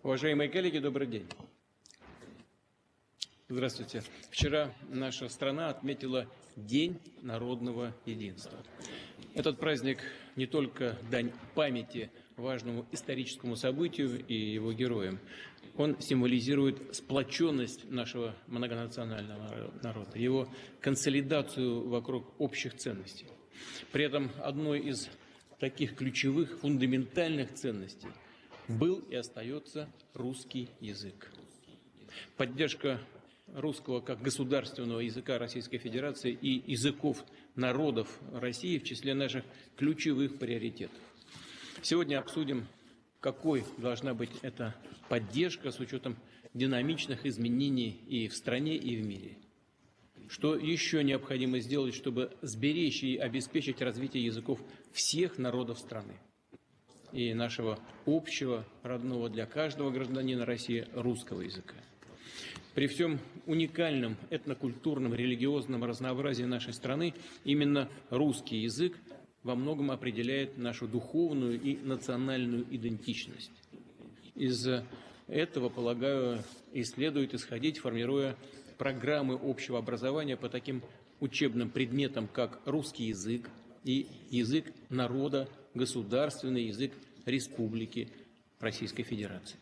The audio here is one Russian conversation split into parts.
Уважаемые коллеги, добрый день. Здравствуйте. Вчера наша страна отметила День народного единства. Этот праздник не только дань памяти важному историческому событию и его героям, он символизирует сплоченность нашего многонационального народа, его консолидацию вокруг общих ценностей. При этом одной из таких ключевых, фундаментальных ценностей был и остается русский язык. Поддержка русского как государственного языка Российской Федерации и языков народов России в числе наших ключевых приоритетов. Сегодня обсудим, какой должна быть эта поддержка с учетом динамичных изменений и в стране, и в мире. Что еще необходимо сделать, чтобы сберечь и обеспечить развитие языков всех народов страны и нашего общего, родного для каждого гражданина России русского языка. При всем уникальном этнокультурном, религиозном разнообразии нашей страны именно русский язык во многом определяет нашу духовную и национальную идентичность. Из этого, полагаю, и следует исходить, формируя программы общего образования по таким учебным предметам, как русский язык и язык народа, государственный язык Республики Российской Федерации.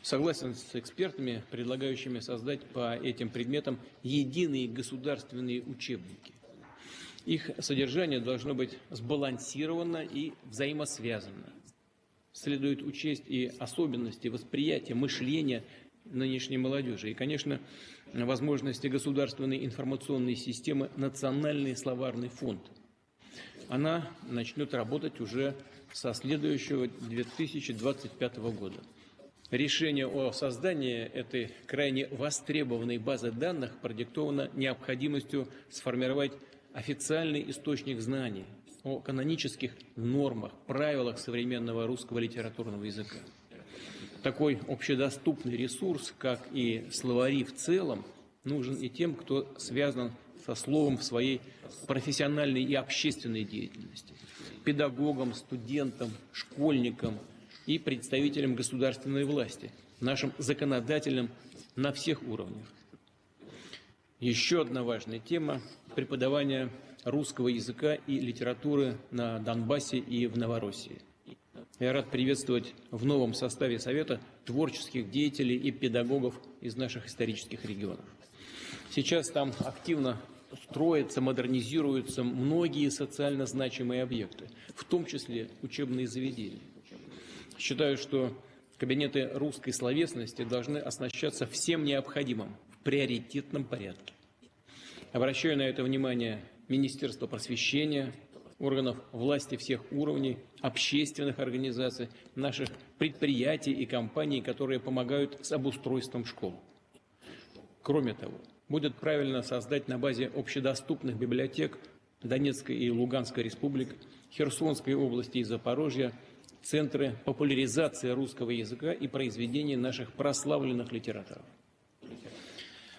Согласен с экспертами, предлагающими создать по этим предметам единые государственные учебники. Их содержание должно быть сбалансировано и взаимосвязано. Следует учесть и особенности восприятия, мышления нынешней молодежи. И, конечно, возможности государственной информационной системы «Национальный словарный фонд». Она начнет работать уже со следующего 2025 года. Решение о создании этой крайне востребованной базы данных продиктовано необходимостью сформировать официальный источник знаний о канонических нормах, правилах современного русского литературного языка. Такой общедоступный ресурс, как и словари в целом, нужен и тем, кто связан со словом в своей профессиональной и общественной деятельности, педагогам, студентам, школьникам и представителям государственной власти, нашим законодателям на всех уровнях. Еще одна важная тема – преподавание русского языка и литературы на Донбассе и в Новороссии. Я рад приветствовать в новом составе Совета творческих деятелей и педагогов из наших исторических регионов. Сейчас там активно строятся, модернизируются многие социально значимые объекты, в том числе учебные заведения. Считаю, что кабинеты русской словесности должны оснащаться всем необходимым в приоритетном порядке. Обращаю на это внимание Министерство просвещения, органов власти всех уровней, общественных организаций, наших предприятий и компаний, которые помогают с обустройством школ. Кроме того, будет правильно создать на базе общедоступных библиотек Донецкой и Луганской республик, Херсонской области и Запорожья центры популяризации русского языка и произведений наших прославленных литераторов.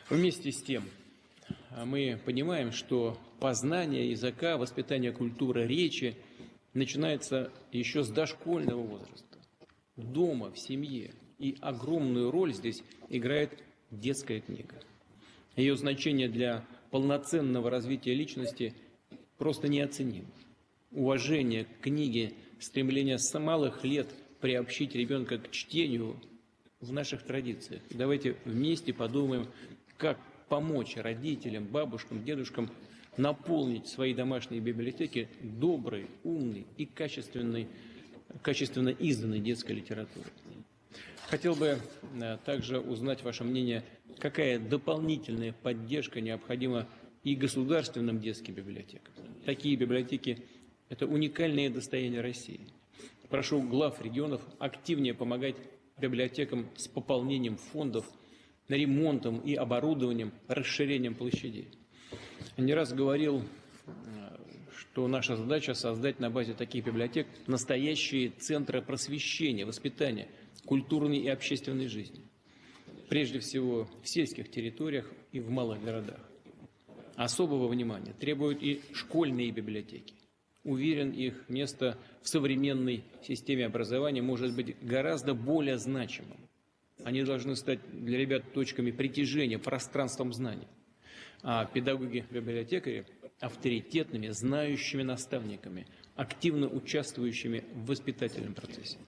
Вместе с тем, мы понимаем, что познание языка, воспитание культуры речи начинается еще с дошкольного возраста, дома, в семье. И огромную роль здесь играет детская книга. Ее значение для полноценного развития личности просто неоценимо. Уважение к книге, стремление с малых лет приобщить ребенка к чтению в наших традициях. Давайте вместе подумаем, как помочь родителям, бабушкам, дедушкам наполнить свои домашние библиотеки доброй, умной и качественно изданной детской литературой. Хотел бы также узнать ваше мнение, какая дополнительная поддержка необходима и государственным детским библиотекам. Такие библиотеки – это уникальное достояние России. Прошу глав регионов активнее помогать библиотекам с пополнением фондов, ремонтом и оборудованием, расширением площадей. Не раз говорил, что наша задача создать на базе таких библиотек настоящие центры просвещения, воспитания, культурной и общественной жизни. Прежде всего в сельских территориях и в малых городах. Особого внимания требуют и школьные библиотеки. Уверен, их место в современной системе образования может быть гораздо более значимым. Они должны стать для ребят точками притяжения, пространством знаний. А педагоги-библиотекари – авторитетными, знающими наставниками, активно участвующими в воспитательном процессе.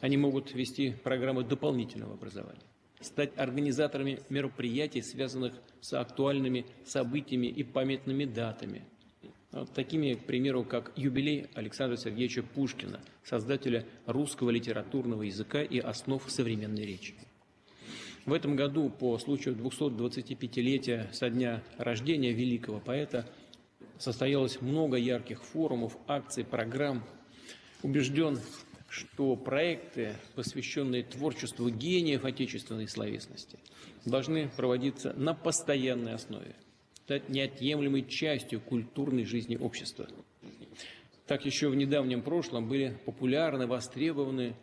Они могут вести программы дополнительного образования, стать организаторами мероприятий, связанных с актуальными событиями и памятными датами. Вот такими, к примеру, как юбилей Александра Сергеевича Пушкина, создателя русского литературного языка и основ современной речи. В этом году, по случаю 225-летия со дня рождения великого поэта, состоялось много ярких форумов, акций, программ. Убежден, что проекты, посвященные творчеству гениев отечественной словесности, должны проводиться на постоянной основе, стать неотъемлемой частью культурной жизни общества. Так еще в недавнем прошлом были популярны, востребованы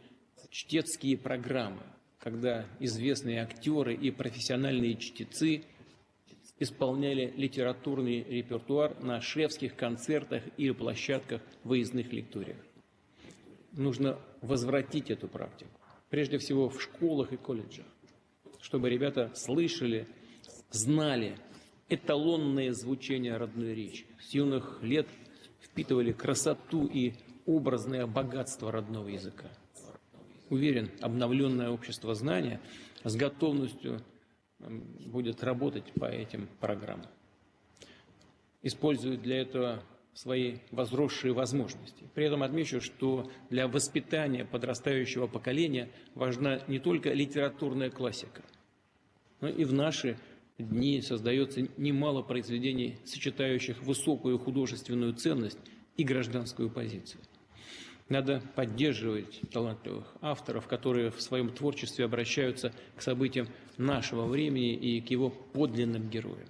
чтецкие программы, когда известные актеры и профессиональные чтецы исполняли литературный репертуар на шефских концертах или площадках выездных лекториях. Нужно возвратить эту практику, прежде всего в школах и колледжах, чтобы ребята слышали, знали эталонное звучание родной речи, с юных лет впитывали красоту и образное богатство родного языка. Уверен, обновленное общество знания с готовностью будет работать по этим программам. Использует для этого свои возросшие возможности. При этом отмечу, что для воспитания подрастающего поколения важна не только литературная классика, но и в наши дни создается немало произведений, сочетающих высокую художественную ценность и гражданскую позицию. Надо поддерживать талантливых авторов, которые в своем творчестве обращаются к событиям нашего времени и к его подлинным героям.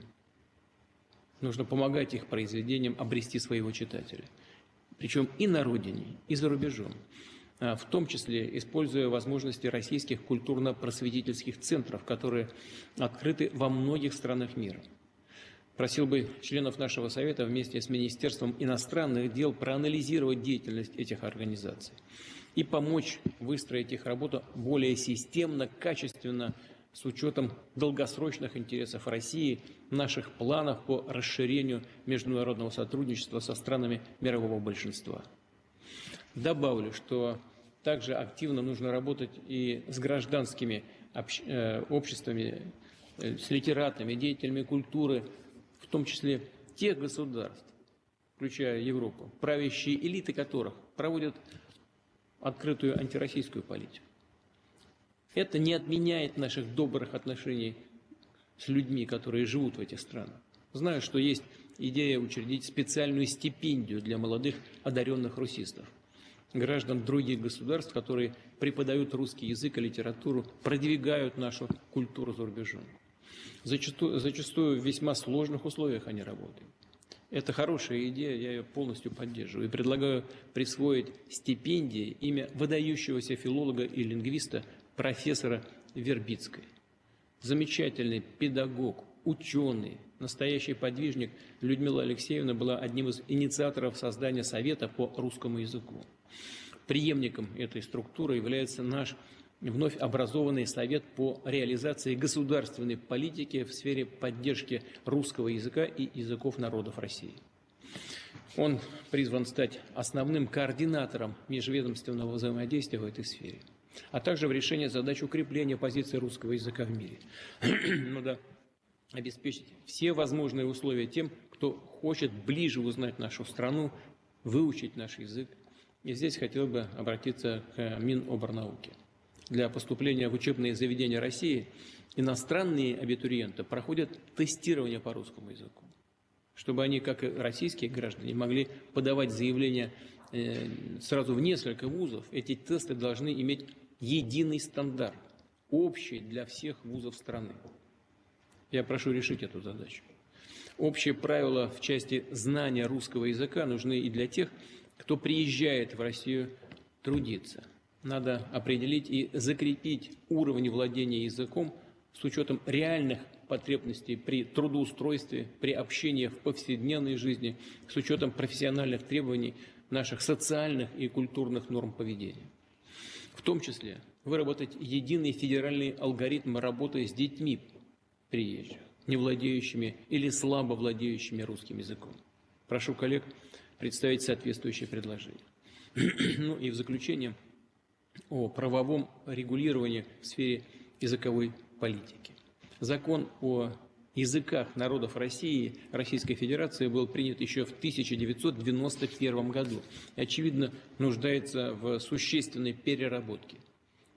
Нужно помогать их произведениям обрести своего читателя. Причем и на родине, и за рубежом. В том числе используя возможности российских культурно-просветительских центров, которые открыты во многих странах мира. Просил бы членов нашего Совета вместе с Министерством иностранных дел проанализировать деятельность этих организаций и помочь выстроить их работу более системно, качественно, с учетом долгосрочных интересов России, наших планов по расширению международного сотрудничества со странами мирового большинства. Добавлю, что также активно нужно работать и с гражданскими обществами, с литераторами, деятелями культуры, в том числе тех государств, включая Европу, правящие элиты которых проводят открытую антироссийскую политику. Это не отменяет наших добрых отношений с людьми, которые живут в этих странах. Знаю, что есть идея учредить специальную стипендию для молодых одаренных русистов, граждан других государств, которые преподают русский язык и литературу, продвигают нашу культуру за рубежом. Зачастую в весьма сложных условиях они работают. Это хорошая идея, я ее полностью поддерживаю. И предлагаю присвоить стипендии имя выдающегося филолога и лингвиста профессора Вербицкой. Замечательный педагог, ученый, настоящий подвижник Людмила Алексеевна была одним из инициаторов создания Совета по русскому языку. Преемником этой структуры является наш вновь образованный Совет по реализации государственной политики в сфере поддержки русского языка и языков народов России. Он призван стать основным координатором межведомственного взаимодействия в этой сфере, а также в решении задач укрепления позиции русского языка в мире. Надо обеспечить все возможные условия тем, кто хочет ближе узнать нашу страну, выучить наш язык. И здесь хотел бы обратиться к Миноборнауки. Для поступления в учебные заведения России иностранные абитуриенты проходят тестирование по русскому языку, чтобы они, как и российские граждане, могли подавать заявления сразу в несколько вузов. Эти тесты должны иметь единый стандарт, общий для всех вузов страны. Я прошу решить эту задачу. Общие правила в части знания русского языка нужны и для тех, кто приезжает в Россию трудиться. Надо определить и закрепить уровень владения языком с учетом реальных потребностей при трудоустройстве, при общении в повседневной жизни, с учетом профессиональных требований наших социальных и культурных норм поведения. В том числе выработать единый федеральный алгоритм работы с детьми приезжих, не владеющими или слабо владеющими русским языком. Прошу коллег представить соответствующие предложения. Ну и в заключение о правовом регулировании в сфере языковой политики. Закон о языках народов России, Российской Федерации был принят еще в 1991 году и, очевидно, нуждается в существенной переработке,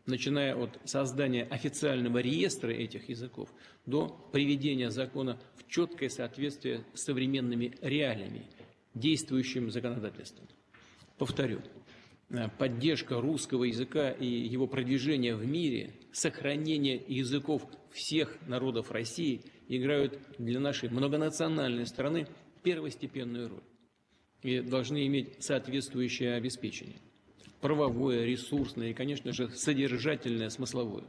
начиная от создания официального реестра этих языков до приведения закона в четкое соответствие с современными реалиями, действующим законодательством. Повторю, поддержка русского языка и его продвижение в мире, сохранение языков всех народов России играют для нашей многонациональной страны первостепенную роль и должны иметь соответствующее обеспечение. Правовое, ресурсное и, конечно же, содержательное, смысловое.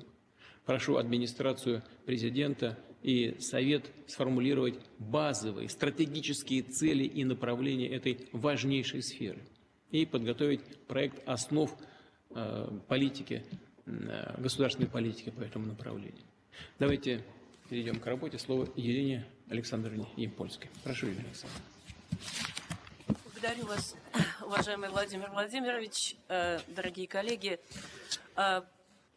Прошу администрацию президента и Совет сформулировать базовые стратегические цели и направления этой важнейшей сферы и подготовить проект основ политики, государственной политики по этому направлению. Давайте перейдем к работе. Слово Елене Александровне Ямпольской. Прошу, Елена Александровна. Благодарю вас, уважаемый Владимир Владимирович, дорогие коллеги.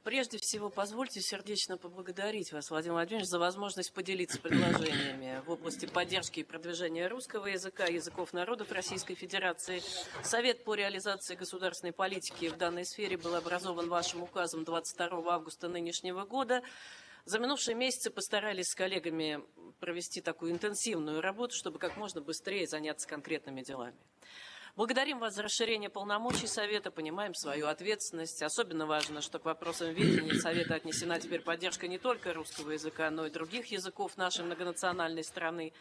Прежде всего, позвольте сердечно поблагодарить вас, Владимир Владимирович, за возможность поделиться предложениями в области поддержки и продвижения русского языка, языков народов Российской Федерации. Совет по реализации государственной политики в данной сфере был образован вашим указом 22 августа нынешнего года. За минувшие месяцы постарались с коллегами провести такую интенсивную работу, чтобы как можно быстрее заняться конкретными делами. Благодарим вас за расширение полномочий Совета, понимаем свою ответственность. Особенно важно, что к вопросам ведения Совета отнесена теперь поддержка не только русского языка, но и других языков нашей многонациональной страны.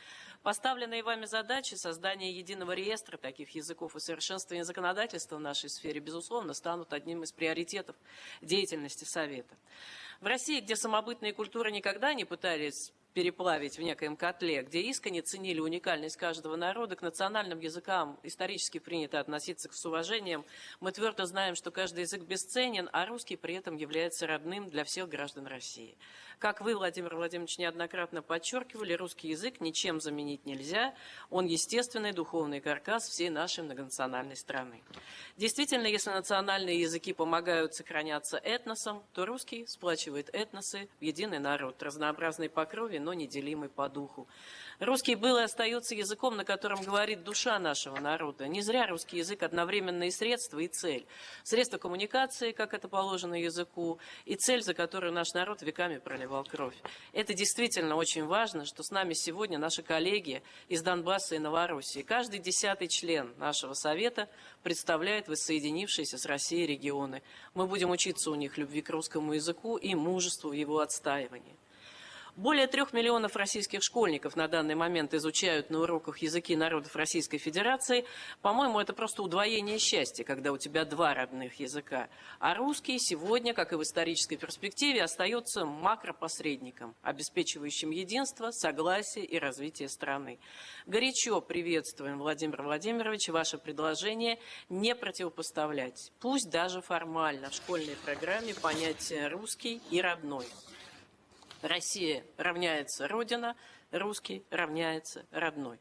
Поставленные вами задачи создания единого реестра таких языков и совершенствования законодательства в нашей сфере, безусловно, станут одним из приоритетов деятельности Совета. В России, где самобытные культуры никогда не пытались переплавить в некоем котле, где искренне ценили уникальность каждого народа, к национальным языкам исторически принято относиться с уважением. Мы твердо знаем, что каждый язык бесценен, а русский при этом является родным для всех граждан России. Как вы, Владимир Владимирович, неоднократно подчеркивали, русский язык ничем заменить нельзя. Он естественный духовный каркас всей нашей многонациональной страны. Действительно, если национальные языки помогают сохраняться этносом, то русский сплачивает этносы в единый народ, разнообразный по крови, но неделимый по духу. Русский был и остается языком, на котором говорит душа нашего народа. Не зря русский язык одновременно и средство, и цель. Средство коммуникации, как это положено языку, и цель, за которую наш народ веками проливал кровь. Это действительно очень важно, что с нами сегодня наши коллеги из Донбасса и Новороссии. Каждый 10-й член нашего Совета представляет воссоединившиеся с Россией регионы. Мы будем учиться у них любви к русскому языку и мужеству в его отстаивании. Более 3 миллионов российских школьников на данный момент изучают на уроках языки народов Российской Федерации. По-моему, это просто удвоение счастья, когда у тебя 2 родных языка. А русский сегодня, как и в исторической перспективе, остается макропосредником, обеспечивающим единство, согласие и развитие страны. Горячо приветствуем, Владимир Владимирович, ваше предложение не противопоставлять, пусть даже формально, в школьной программе понятия «русский» и «родной». Россия равняется Родина, русский равняется родной.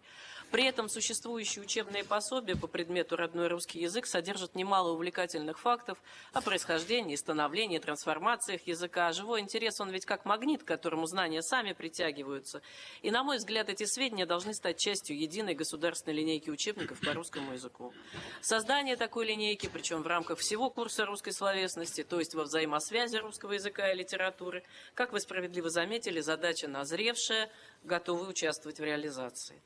При этом существующие учебные пособия по предмету «Родной русский язык» содержат немало увлекательных фактов о происхождении, становлении, трансформациях языка. Живой интерес, он ведь как магнит, к которому знания сами притягиваются. И, на мой взгляд, эти сведения должны стать частью единой государственной линейки учебников по русскому языку. Создание такой линейки, причем в рамках всего курса русской словесности, то есть во взаимосвязи русского языка и литературы, как вы справедливо заметили, задача назревшая, готовы участвовать в реализации.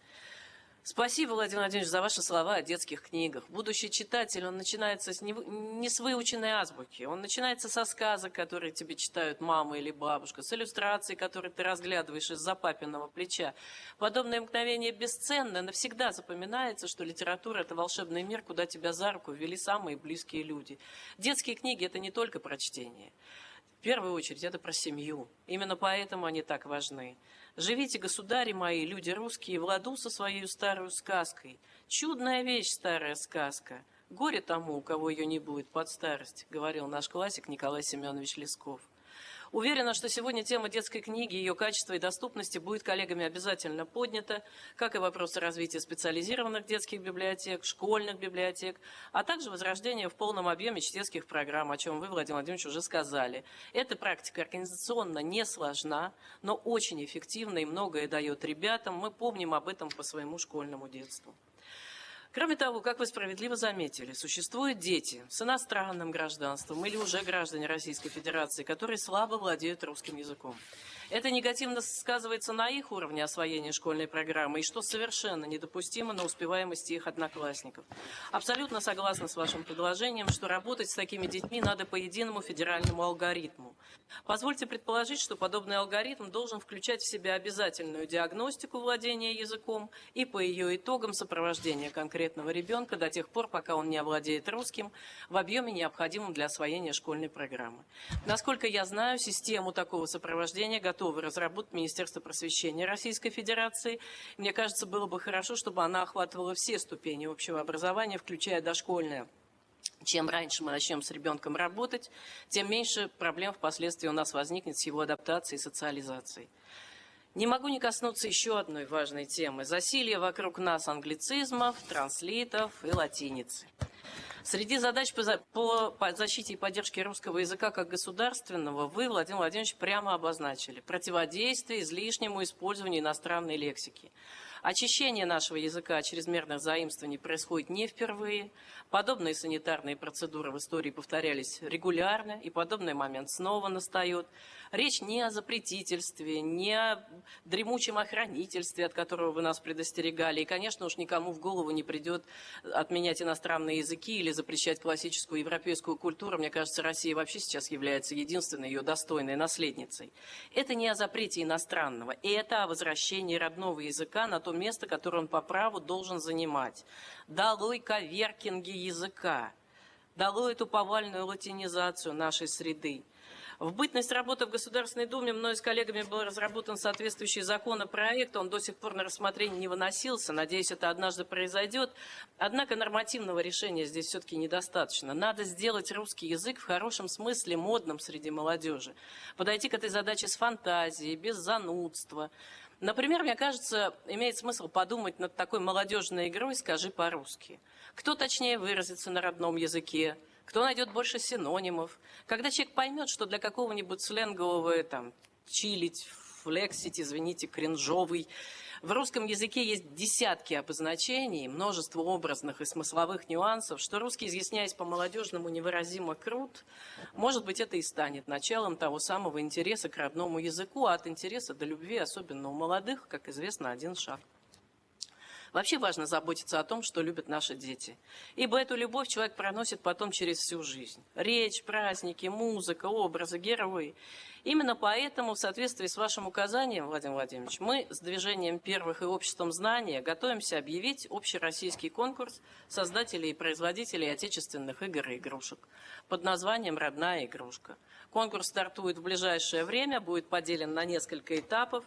Спасибо, Владимир Владимирович, за ваши слова о детских книгах. Будущий читатель, он начинается не с выученной азбуки, он начинается со сказок, которые тебе читают мама или бабушка, с иллюстраций, которые ты разглядываешь из-за папиного плеча. Подобное мгновение бесценно, навсегда запоминается, что литература – это волшебный мир, куда тебя за руку ввели самые близкие люди. Детские книги – это не только про чтение. первую очередь это про семью. Именно поэтому они так важны. Живите, государи мои, люди русские, в ладу со своей старой сказкой. Чудная вещь старая сказка. Горе тому, у кого ее не будет под старость, говорил наш классик Николай Семенович Лесков. Уверена, что сегодня тема детской книги, ее качества и доступности будет коллегами обязательно поднята, как и вопросы развития специализированных детских библиотек, школьных библиотек, а также возрождение в полном объеме чтецких программ, о чем вы, Владимир Владимирович, уже сказали. Эта практика организационно не сложна, но очень эффективна и многое дает ребятам. Мы помним об этом по своему школьному детству. Кроме того, как вы справедливо заметили, существуют дети с иностранным гражданством или уже граждане Российской Федерации, которые слабо владеют русским языком. Это негативно сказывается на их уровне освоения школьной программы, и что совершенно недопустимо, на успеваемости их одноклассников. Абсолютно согласна с вашим предложением, что работать с такими детьми надо по единому федеральному алгоритму. Позвольте предположить, что подобный алгоритм должен включать в себя обязательную диагностику владения языком и по ее итогам сопровождение конкретного ребенка до тех пор, пока он не овладеет русским в объеме, необходимом для освоения школьной программы. Насколько я знаю, систему такого сопровождения готовы разработать Министерство просвещения Российской Федерации. Мне кажется, было бы хорошо, чтобы она охватывала все ступени общего образования, включая дошкольное. Чем раньше мы начнем с ребенком работать, тем меньше проблем впоследствии у нас возникнет с его адаптацией и социализацией. Не могу не коснуться еще одной важной темы – засилья вокруг нас англицизмов, транслитов и латиницы. Среди задач по защите и поддержке русского языка как государственного вы, Владимир Владимирович, прямо обозначили противодействие излишнему использованию иностранной лексики. Очищение нашего языка от чрезмерных заимствований происходит не впервые. Подобные санитарные процедуры в истории повторялись регулярно, и подобный момент снова настает. Речь не о запретительстве, не о дремучем охранительстве, от которого вы нас предостерегали. И, конечно, уж никому в голову не придет отменять иностранные языки или запрещать классическую европейскую культуру. Мне кажется, Россия вообще сейчас является единственной ее достойной наследницей. Это не о запрете иностранного, и это о возвращении родного языка на то место, которое он по праву должен занимать. Долой коверкинги языка, долой эту повальную латинизацию нашей среды. В бытность работы в Государственной Думе мной с коллегами был разработан соответствующий законопроект. Он до сих пор на рассмотрение не выносился. Надеюсь, это однажды произойдет. Однако нормативного решения здесь все-таки недостаточно. Надо сделать русский язык в хорошем смысле модным среди молодежи. Подойти к этой задаче с фантазией, без занудства. Например, мне кажется, имеет смысл подумать над такой молодежной игрой «Скажи по-русски». Кто точнее выразится на родном языке? Кто найдет больше синонимов? Когда человек поймет, что для какого-нибудь сленгового там чилить, флексить, извините, кринжовый, в русском языке есть десятки обозначений, множество образных и смысловых нюансов, что русский, изъясняясь по-молодежному, невыразимо крут, может быть, это и станет началом того самого интереса к родному языку, а от интереса до любви, особенно у молодых, как известно, один шаг. Вообще важно заботиться о том, что любят наши дети. Ибо эту любовь человек проносит потом через всю жизнь. Речь, праздники, музыка, образы, герои. Именно поэтому, в соответствии с вашим указанием, Владимир Владимирович, мы с движением первых и обществом знания готовимся объявить общероссийский конкурс создателей и производителей отечественных игр и игрушек под названием «Родная игрушка». Конкурс стартует в ближайшее время, будет поделен на несколько этапов.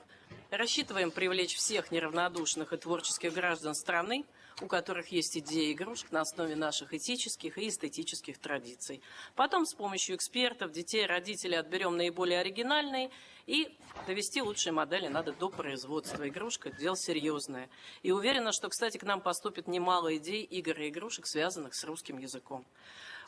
Рассчитываем привлечь всех неравнодушных и творческих граждан страны, у которых есть идеи игрушек на основе наших этических и эстетических традиций. Потом с помощью экспертов, детей, родителей отберем наиболее оригинальные и довести лучшие модели надо до производства. Игрушка – дело серьезное. И уверена, что, кстати, к нам поступит немало идей игр и игрушек, связанных с русским языком.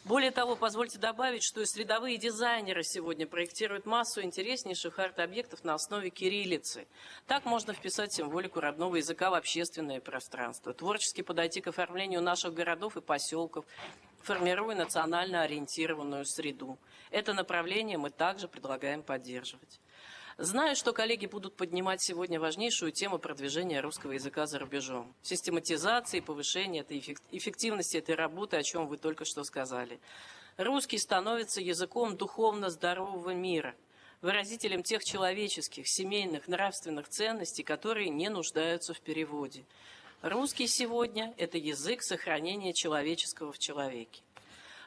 Более того, позвольте добавить, что и средовые дизайнеры сегодня проектируют массу интереснейших арт-объектов на основе кириллицы. Так можно вписать символику родного языка в общественное пространство, творчески подойти к оформлению наших городов и поселков, формируя национально ориентированную среду. Это направление мы также предлагаем поддерживать. Знаю, что коллеги будут поднимать сегодня важнейшую тему продвижения русского языка за рубежом. Систематизации, повышения эффективности этой работы, о чем вы только что сказали. Русский становится языком духовно здорового мира, выразителем тех человеческих, семейных, нравственных ценностей, которые не нуждаются в переводе. Русский сегодня – это язык сохранения человеческого в человеке.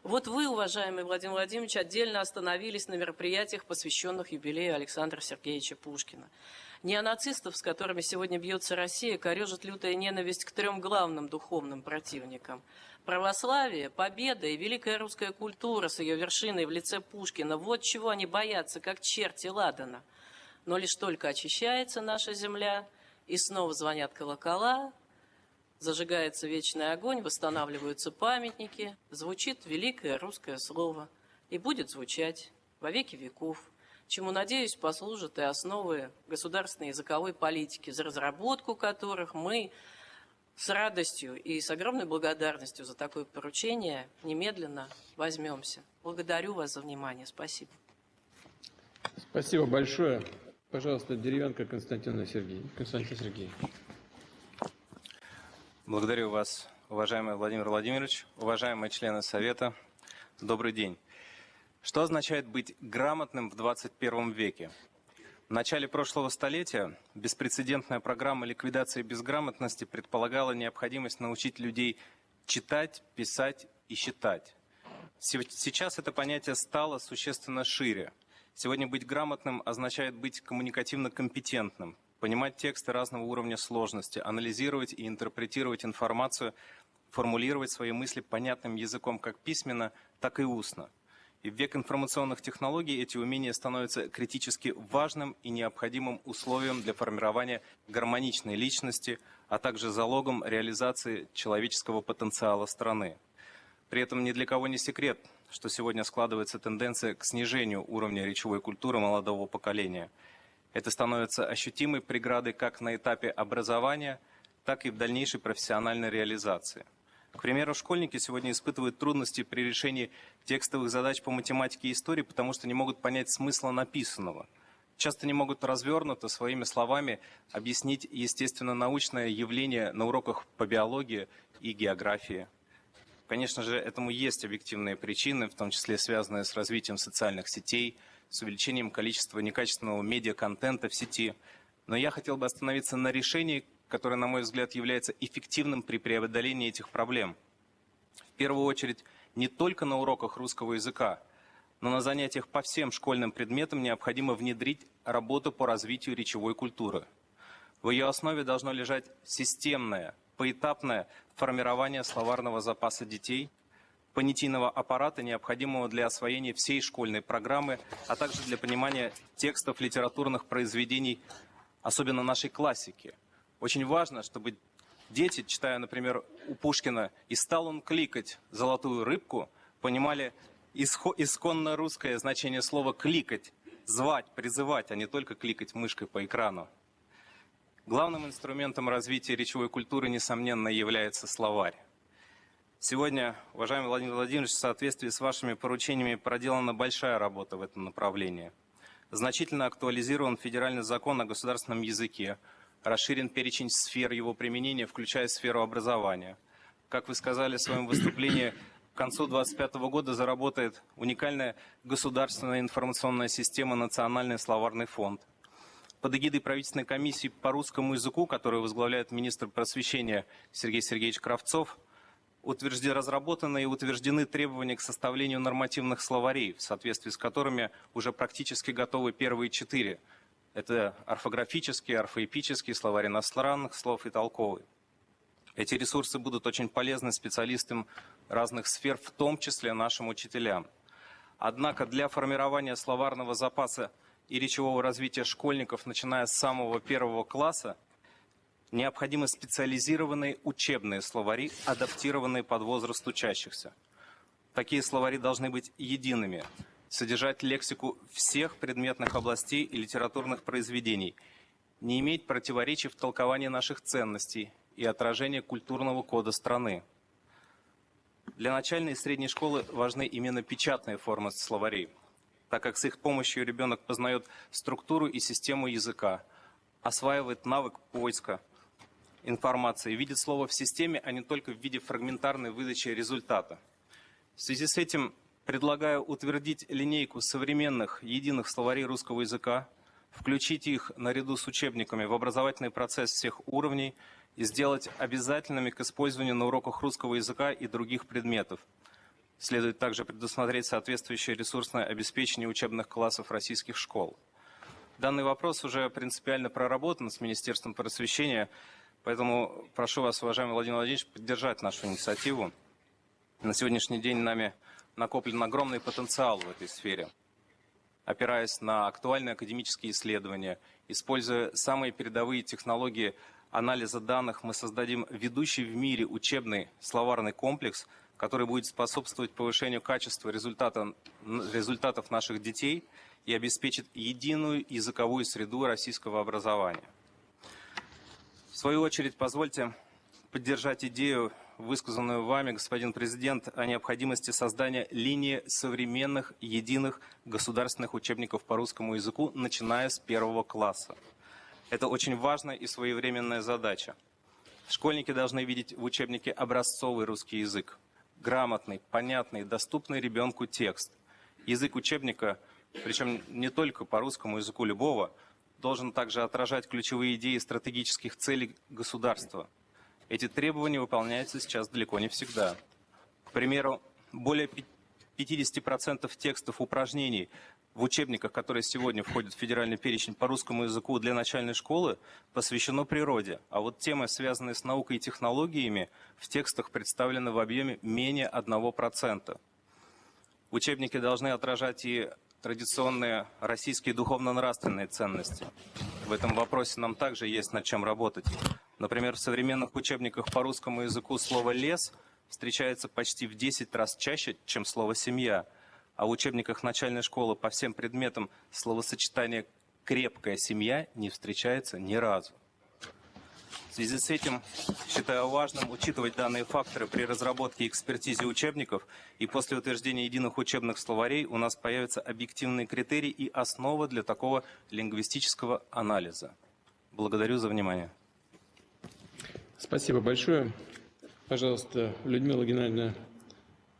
Вот вы, уважаемый Владимир Владимирович, отдельно остановились на мероприятиях, посвященных юбилею Александра Сергеевича Пушкина. Неонацистов, с которыми сегодня бьется Россия, корежит лютая ненависть к трем главным духовным противникам. Православие, победа и великая русская культура с ее вершиной в лице Пушкина. Вот чего они боятся, как черти ладана. Но лишь только очищается наша земля, и снова звонят колокола, зажигается вечный огонь, восстанавливаются памятники, звучит великое русское слово и будет звучать во веки веков, чему, надеюсь, послужат и основы государственной языковой политики, за разработку которых мы с радостью и с огромной благодарностью за такое поручение немедленно возьмемся. Благодарю вас за внимание. Спасибо. Спасибо большое. Пожалуйста, Деревянко Константин Сергеевич. Благодарю вас, уважаемый Владимир Владимирович, уважаемые члены Совета. Добрый день. Что означает быть грамотным в 21 веке? В начале прошлого столетия беспрецедентная программа ликвидации безграмотности предполагала необходимость научить людей читать, писать и считать. Сейчас это понятие стало существенно шире. Сегодня быть грамотным означает быть коммуникативно компетентным, понимать тексты разного уровня сложности, анализировать и интерпретировать информацию, формулировать свои мысли понятным языком как письменно, так и устно. И в век информационных технологий эти умения становятся критически важным и необходимым условием для формирования гармоничной личности, а также залогом реализации человеческого потенциала страны. При этом ни для кого не секрет, что сегодня складывается тенденция к снижению уровня речевой культуры молодого поколения. Это становится ощутимой преградой как на этапе образования, так и в дальнейшей профессиональной реализации. К примеру, школьники сегодня испытывают трудности при решении текстовых задач по математике и истории, потому что не могут понять смысла написанного. Часто не могут развернуто своими словами объяснить естественно-научное явление на уроках по биологии и географии. Конечно же, этому есть объективные причины, в том числе связанные с развитием социальных сетей, с увеличением количества некачественного медиаконтента в сети. Но я хотел бы остановиться на решении, которое, на мой взгляд, является эффективным при преодолении этих проблем. В первую очередь, не только на уроках русского языка, но на занятиях по всем школьным предметам необходимо внедрить работу по развитию речевой культуры. В ее основе должно лежать системное, поэтапное формирование словарного запаса детей, понятийного аппарата, необходимого для освоения всей школьной программы, а также для понимания текстов литературных произведений, особенно нашей классики. Очень важно, чтобы дети, читая, например, у Пушкина «И стал он кликать золотую рыбку», понимали исконно русское значение слова «кликать», звать, призывать, а не только кликать мышкой по экрану. Главным инструментом развития речевой культуры, несомненно, является словарь. Сегодня, уважаемый Владимир Владимирович, в соответствии с вашими поручениями проделана большая работа в этом направлении. Значительно актуализирован федеральный закон о государственном языке, расширен перечень сфер его применения, включая сферу образования. Как вы сказали в своем выступлении, к концу 2025 года заработает уникальная государственная информационная система «Национальный словарный фонд». Под эгидой правительственной комиссии по русскому языку, которую возглавляет министр просвещения Сергей Сергеевич Кравцов, разработаны и утверждены требования к составлению нормативных словарей, в соответствии с которыми уже практически готовы первые 4. Это орфографический, орфоэпический, словарь иностранных слов и толковый. Эти ресурсы будут очень полезны специалистам разных сфер, в том числе нашим учителям. Однако для формирования словарного запаса и речевого развития школьников, начиная с самого 1 класса, необходимы специализированные учебные словари, адаптированные под возраст учащихся. Такие словари должны быть едиными, содержать лексику всех предметных областей и литературных произведений, не иметь противоречий в толковании наших ценностей и отражения культурного кода страны. Для начальной и средней школы важны именно печатные формы словарей, так как с их помощью ребенок познает структуру и систему языка, осваивает навык поиска информации, видит слово в системе, а не только в виде фрагментарной выдачи результата. В связи с этим предлагаю утвердить линейку современных единых словарей русского языка, включить их наряду с учебниками в образовательный процесс всех уровней и сделать обязательными к использованию на уроках русского языка и других предметов. Следует также предусмотреть соответствующее ресурсное обеспечение учебных классов российских школ. Данный вопрос уже принципиально проработан с Министерством просвещения, поэтому прошу вас, уважаемый Владимир Владимирович, поддержать нашу инициативу. На сегодняшний день нами накоплен огромный потенциал в этой сфере. Опираясь на актуальные академические исследования, используя самые передовые технологии анализа данных, мы создадим ведущий в мире учебный словарный комплекс, который будет способствовать повышению качества результатов наших детей и обеспечит единую языковую среду российского образования. В свою очередь, позвольте поддержать идею, высказанную вами, господин президент, о необходимости создания линии современных единых государственных учебников по русскому языку, начиная с 1 класса. Это очень важная и своевременная задача. Школьники должны видеть в учебнике образцовый русский язык, грамотный, понятный, доступный ребенку текст. Язык учебника, причем не только по русскому языку любого, должен также отражать ключевые идеи стратегических целей государства. Эти требования выполняются сейчас далеко не всегда. К примеру, более 50% текстов упражнений в учебниках, которые сегодня входят в федеральный перечень по русскому языку для начальной школы, посвящено природе. А вот темы, связанные с наукой и технологиями, в текстах представлены в объеме менее 1%. Учебники должны отражать и традиционные российские духовно-нравственные ценности. В этом вопросе нам также есть над чем работать. Например, в современных учебниках по русскому языку слово «лес» встречается почти в 10 раз чаще, чем слово «семья». А в учебниках начальной школы по всем предметам словосочетание «крепкая семья» не встречается ни разу. В связи с этим считаю важным учитывать данные факторы при разработке и экспертизе учебников, и после утверждения единых учебных словарей у нас появятся объективные критерии и основа для такого лингвистического анализа. Благодарю за внимание. Спасибо большое. Пожалуйста, Людмила Геннадьевна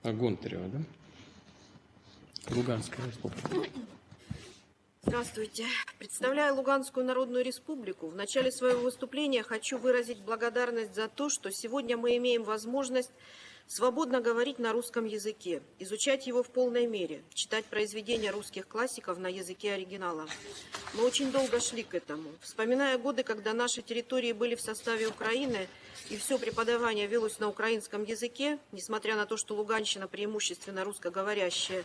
Гонтарева, да? Луганская республика. Здравствуйте. Представляя Луганскую Народную Республику, в начале своего выступления хочу выразить благодарность за то, что сегодня мы имеем возможность свободно говорить на русском языке, изучать его в полной мере, читать произведения русских классиков на языке оригинала. Мы очень долго шли к этому. Вспоминая годы, когда наши территории были в составе Украины, и все преподавание велось на украинском языке, несмотря на то, что Луганщина преимущественно русскоговорящая,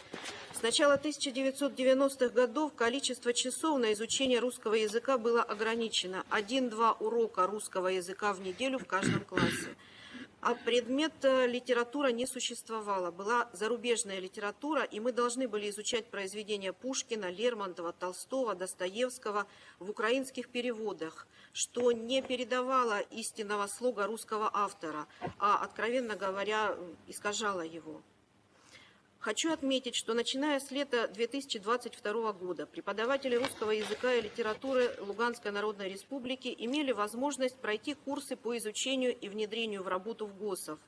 с начала 1990-х годов количество часов на изучение русского языка было ограничено. 1-2 урока русского языка в неделю в каждом классе. А предмет литература не существовало. Была зарубежная литература, и мы должны были изучать произведения Пушкина, Лермонтова, Толстого, Достоевского в украинских переводах, что не передавало истинного слога русского автора, а, откровенно говоря, искажало его. Хочу отметить, что начиная с лета 2022 года преподаватели русского языка и литературы Луганской Народной Республики имели возможность пройти курсы по изучению и внедрению в работу ВГОСов.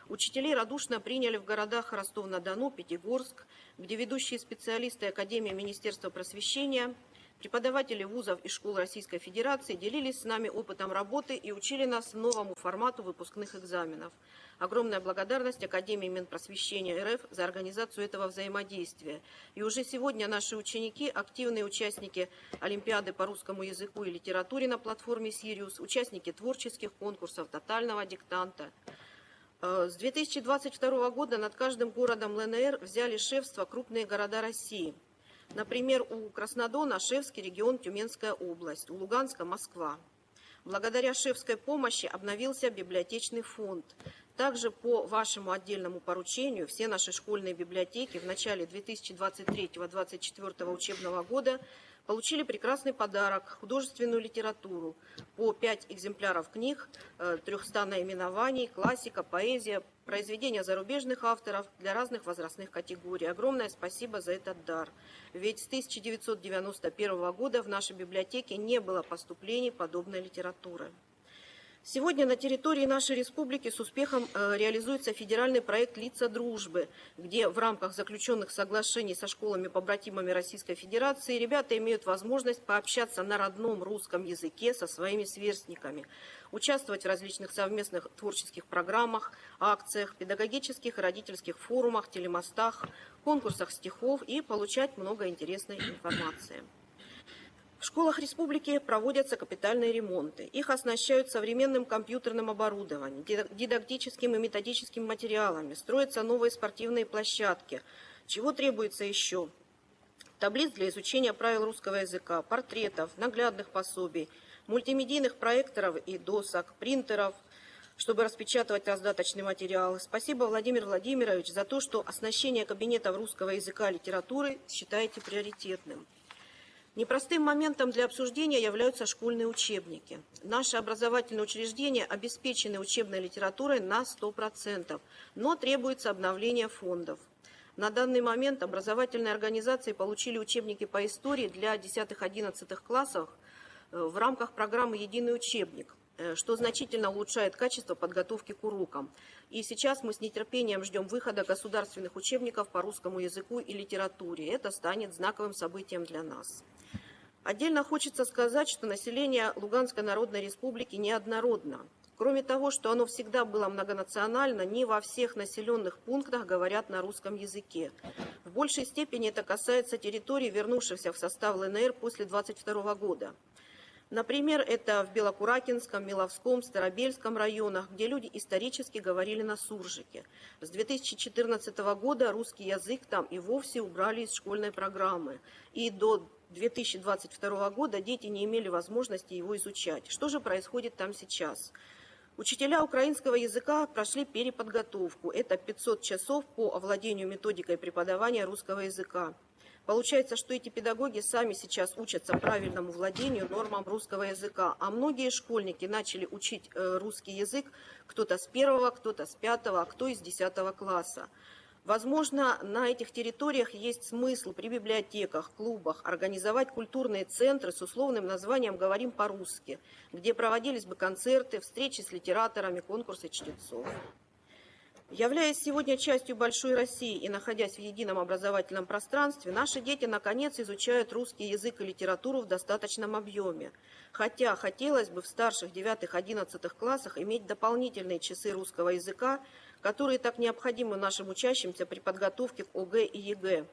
Учителей радушно приняли в городах Ростов-на-Дону, Пятигорск, где ведущие специалисты Академии Министерства просвещения, преподаватели вузов и школ Российской Федерации делились с нами опытом работы и учили нас новому формату выпускных экзаменов. Огромная благодарность Академии Минпросвещения РФ за организацию этого взаимодействия. И уже сегодня наши ученики, активные участники Олимпиады по русскому языку и литературе на платформе «Сириус», участники творческих конкурсов, тотального диктанта. С 2022 года над каждым городом ЛНР взяли шефство крупные города России. Например, у Краснодона Шефский регион, Тюменская область, у Луганска Москва. Благодаря шефской помощи обновился библиотечный фонд. Также по вашему отдельному поручению все наши школьные библиотеки в начале 2023-2024 учебного года получили прекрасный подарок – художественную литературу. По 5 экземпляров книг, 300 наименований, классика, поэзия, произведения зарубежных авторов для разных возрастных категорий. Огромное спасибо за этот дар. Ведь с 1991 года в нашей библиотеке не было поступлений подобной литературы. Сегодня на территории нашей республики с успехом реализуется федеральный проект «Лица дружбы», где в рамках заключенных соглашений со школами-побратимами Российской Федерации ребята имеют возможность пообщаться на родном русском языке со своими сверстниками, участвовать в различных совместных творческих программах, акциях, педагогических и родительских форумах, телемостах, конкурсах стихов и получать много интересной информации. В школах республики проводятся капитальные ремонты. Их оснащают современным компьютерным оборудованием, дидактическим и методическими материалами, строятся новые спортивные площадки. Чего требуется еще? Таблиц для изучения правил русского языка, портретов, наглядных пособий, мультимедийных проекторов и досок, принтеров, чтобы распечатывать раздаточный материал. Спасибо, Владимир Владимирович, за то, что оснащение кабинетов русского языка и литературы считаете приоритетным. Непростым моментом для обсуждения являются школьные учебники. Наши образовательные учреждения обеспечены учебной литературой на 100%, но требуется обновление фондов. На данный момент образовательные организации получили учебники по истории для 10-11 классов в рамках программы «Единый учебник», что значительно улучшает качество подготовки к урокам. И сейчас мы с нетерпением ждем выхода государственных учебников по русскому языку и литературе. Это станет знаковым событием для нас. Отдельно хочется сказать, что население Луганской Народной Республики неоднородно. Кроме того, что оно всегда было многонационально, не во всех населенных пунктах говорят на русском языке. В большей степени это касается территорий, вернувшихся в состав ЛНР после 1922 года. Например, это в Белокуракинском, Миловском, Старобельском районах, где люди исторически говорили на суржике. С 2014 года русский язык там и вовсе убрали из школьной программы. И до 2022 года дети не имели возможности его изучать. Что же происходит там сейчас? Учителя украинского языка прошли переподготовку. Это 500 часов по овладению методикой преподавания русского языка. Получается, что эти педагоги сами сейчас учатся правильному владению нормам русского языка, а многие школьники начали учить русский язык кто-то с 1, кто-то с 5, а кто из 10 класса. Возможно, на этих территориях есть смысл при библиотеках, клубах организовать культурные центры с условным названием «Говорим по-русски», где проводились бы концерты, встречи с литераторами, конкурсы чтецов. Являясь сегодня частью большой России и находясь в едином образовательном пространстве, наши дети наконец изучают русский язык и литературу в достаточном объеме. Хотя хотелось бы в старших 9-11 классах иметь дополнительные часы русского языка, которые так необходимы нашим учащимся при подготовке к ОГЭ и ЕГЭ.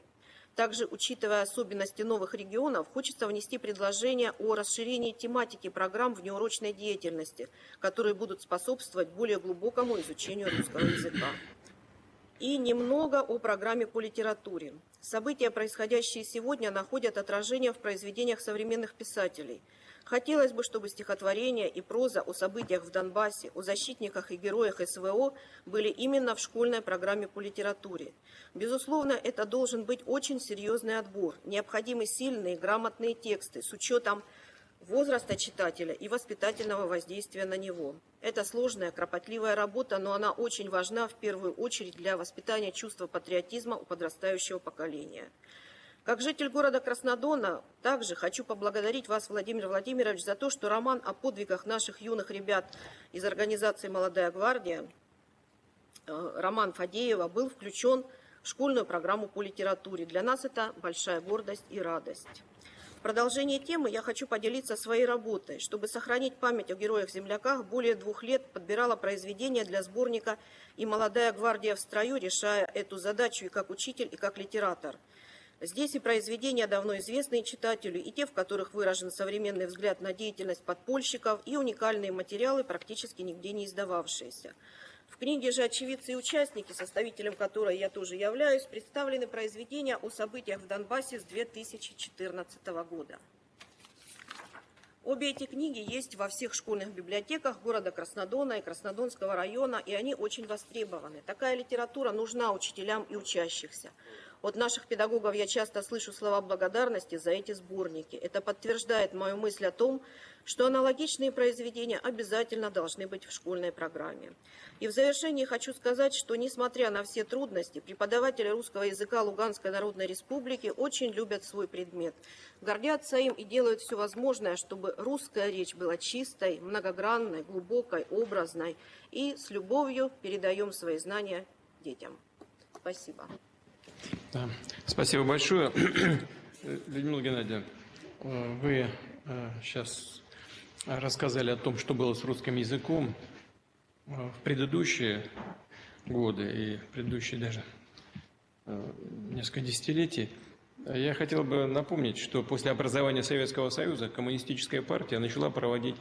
Также, учитывая особенности новых регионов, хочется внести предложение о расширении тематики программ внеурочной деятельности, которые будут способствовать более глубокому изучению русского языка. И немного о программе по литературе. События, происходящие сегодня, находят отражение в произведениях современных писателей. Хотелось бы, чтобы стихотворения и проза о событиях в Донбассе, о защитниках и героях СВО были именно в школьной программе по литературе. Безусловно, это должен быть очень серьезный отбор. Необходимы сильные, грамотные тексты с учетом возраста читателя и воспитательного воздействия на него. Это сложная, кропотливая работа, но она очень важна в первую очередь для воспитания чувства патриотизма у подрастающего поколения. Как житель города Краснодона, также хочу поблагодарить вас, Владимир Владимирович, за то, что роман о подвигах наших юных ребят из организации «Молодая гвардия», роман Фадеева, был включен в школьную программу по литературе. Для нас это большая гордость и радость. В продолжение темы я хочу поделиться своей работой. Чтобы сохранить память о героях-земляках, более 2 лет подбирала произведения для сборника «И молодая гвардия в строю», решая эту задачу и как учитель, и как литератор. Здесь и произведения, давно известные читателю, и те, в которых выражен современный взгляд на деятельность подпольщиков, и уникальные материалы, практически нигде не издававшиеся. В книге же «Очевидцы и участники», составителем которой я тоже являюсь, представлены произведения о событиях в Донбассе с 2014 года. Обе эти книги есть во всех школьных библиотеках города Краснодона и Краснодонского района, и они очень востребованы. Такая литература нужна учителям и учащимся. От наших педагогов я часто слышу слова благодарности за эти сборники. Это подтверждает мою мысль о том, что аналогичные произведения обязательно должны быть в школьной программе. И в завершении хочу сказать, что несмотря на все трудности, преподаватели русского языка Луганской Народной Республики очень любят свой предмет, гордятся им и делают все возможное, чтобы русская речь была чистой, многогранной, глубокой, образной. И с любовью передаем свои знания детям. Спасибо. Да. Спасибо большое. Людмила Геннадьевна, вы сейчас рассказали о том, что было с русским языком в предыдущие годы и в предыдущие даже несколько десятилетий. Я хотел бы напомнить, что после образования Советского Союза коммунистическая партия начала проводить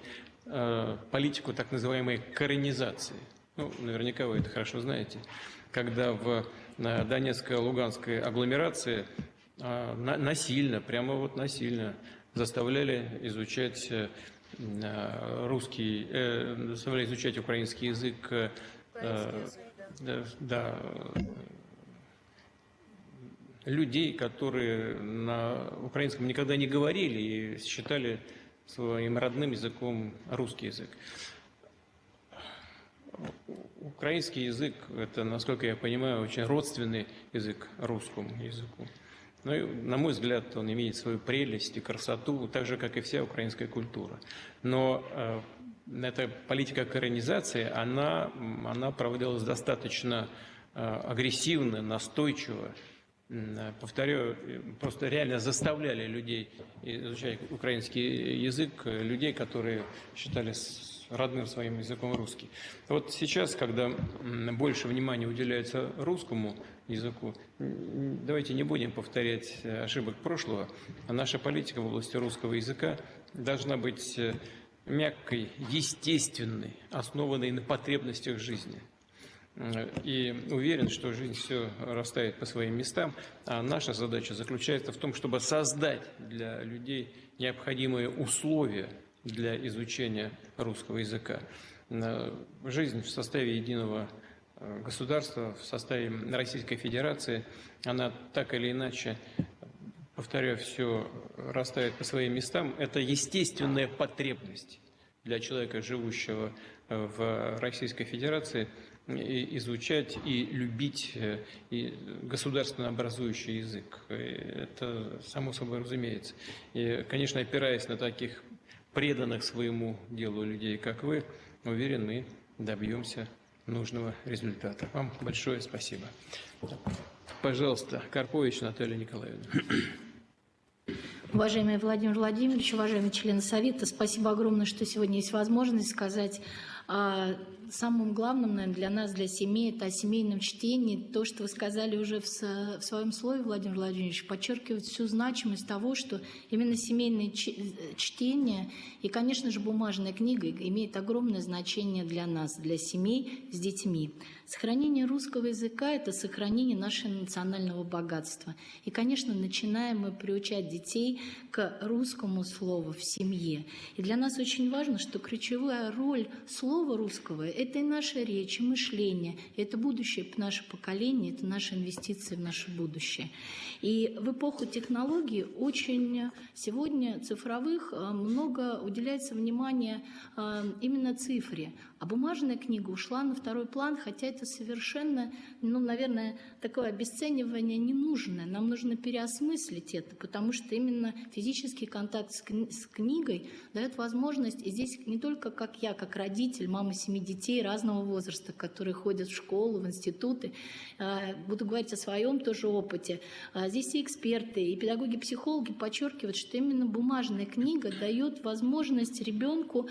политику так называемой коренизации. Ну, наверняка вы это хорошо знаете. Когда в Донецкой, Луганской агломерации насильно, прямо вот насильно заставляли изучать заставляли изучать украинский язык, людей, которые на украинском никогда не говорили и считали своим родным языком русский язык. Украинский язык – это, насколько я понимаю, очень родственный язык русскому языку. Ну и, на мой взгляд, он имеет свою прелесть и красоту, так же, как и вся украинская культура. Но эта политика коренизации, она проводилась достаточно агрессивно, настойчиво. Повторяю, просто реально заставляли людей изучать украинский язык, людей, которые считали родным своим языком русский. Вот сейчас, когда больше внимания уделяется русскому языку, давайте не будем повторять ошибок прошлого. Наша политика в области русского языка должна быть мягкой, естественной, основанной на потребностях жизни. И уверен, что жизнь все расставит по своим местам, а наша задача заключается в том, чтобы создать для людей необходимые условия для изучения русского языка. Жизнь в составе единого государства, в составе Российской Федерации, она так или иначе, повторяю, все расставит по своим местам. Это естественная потребность для человека, живущего в Российской Федерации, изучать и любить и государственно образующий язык. Это само собой разумеется. И, конечно, опираясь на таких преданных своему делу людей, как вы, уверен, мы добьемся нужного результата. Вам большое спасибо. Пожалуйста, Карпович Наталья Николаевна. Уважаемый Владимир Владимирович, уважаемые члены Совета, спасибо огромное, что сегодня есть возможность сказать о самом главном, наверное, для нас, для семей, это о семейном чтении. То, что вы сказали уже в своем слове, Владимир Владимирович, подчеркивает всю значимость того, что именно семейное чтение и, конечно же, бумажная книга имеет огромное значение для нас, для семей с детьми. Сохранение русского языка – это сохранение нашего национального богатства. И, конечно, начинаем мы приучать детей к русскому слову в семье. И для нас очень важно, что ключевая роль слова русского – это и наша речь, и мышление, это будущее наше поколение, это наши инвестиции в наше будущее. И в эпоху технологий очень сегодня цифровых много уделяется внимания именно цифре. А бумажная книга ушла на второй план, хотя это совершенно, наверное, такое обесценивание ненужное. Нам нужно переосмыслить это, потому что именно физический контакт с книгой дает возможность, и здесь не только как я, как родитель, мама 7 детей разного возраста, которые ходят в школу, в институты, буду говорить о своем тоже опыте. Здесь и эксперты, и педагоги-психологи подчеркивают, что именно бумажная книга дает возможность ребенку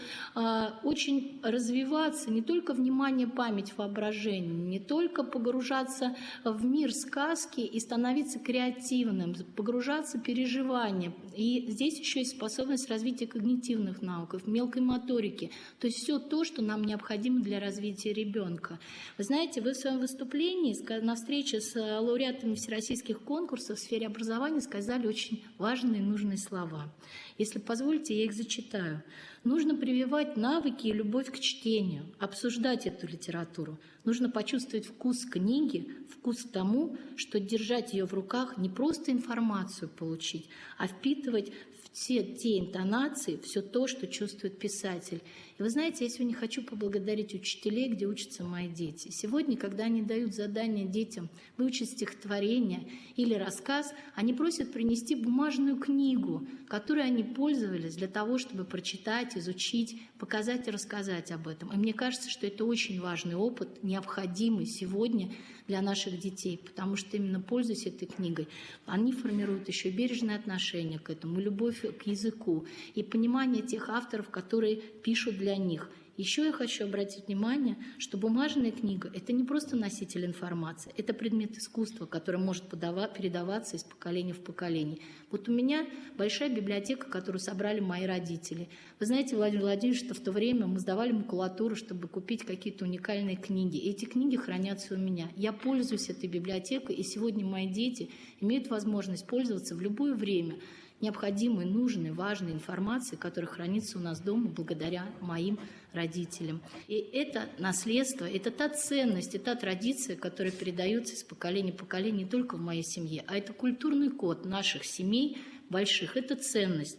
очень развиваться, не только внимание, память, воображение, не только погружаться в мир сказки и становиться креативным, погружаться в переживания. И здесь еще есть способность развития когнитивных навыков, мелкой моторики. То есть все то, что нам необходимо для развития ребенка. Вы знаете, вы в своем выступлении на встрече с лауреатами всероссийских конкурсов в сфере образования сказали очень важные и нужные слова. Если позволите, я их зачитаю. Нужно прививать навыки и любовь к чтению, обсуждать эту литературу. Нужно почувствовать вкус книги, вкус к тому, что держать ее в руках, не просто информацию получить, а впитывать все те интонации, все то, что чувствует писатель. И вы знаете, я сегодня хочу поблагодарить учителей, где учатся мои дети. Сегодня, когда они дают задание детям выучить стихотворение или рассказ, они просят принести бумажную книгу, которой они пользовались для того, чтобы прочитать, изучить, показать и рассказать об этом. И мне кажется, что это очень важный опыт, необходимый сегодня для наших детей, потому что именно пользуясь этой книгой, они формируют еще бережное отношение к этому, любовь к языку и понимание тех авторов, которые пишут для них. Еще я хочу обратить внимание, что бумажная книга – это не просто носитель информации, это предмет искусства, который может передаваться из поколения в поколение. Вот у меня большая библиотека, которую собрали мои родители. Вы знаете, Владимир Владимирович, что в то время мы сдавали макулатуру, чтобы купить какие-то уникальные книги. И эти книги хранятся у меня. Я пользуюсь этой библиотекой, и сегодня мои дети имеют возможность пользоваться в любое время необходимой, нужной, важной информацией, которая хранится у нас дома благодаря моим родителям. И это наследство, это та ценность, это та традиция, которая передается из поколения в поколение не только в моей семье, а это культурный код наших семей больших, это ценность.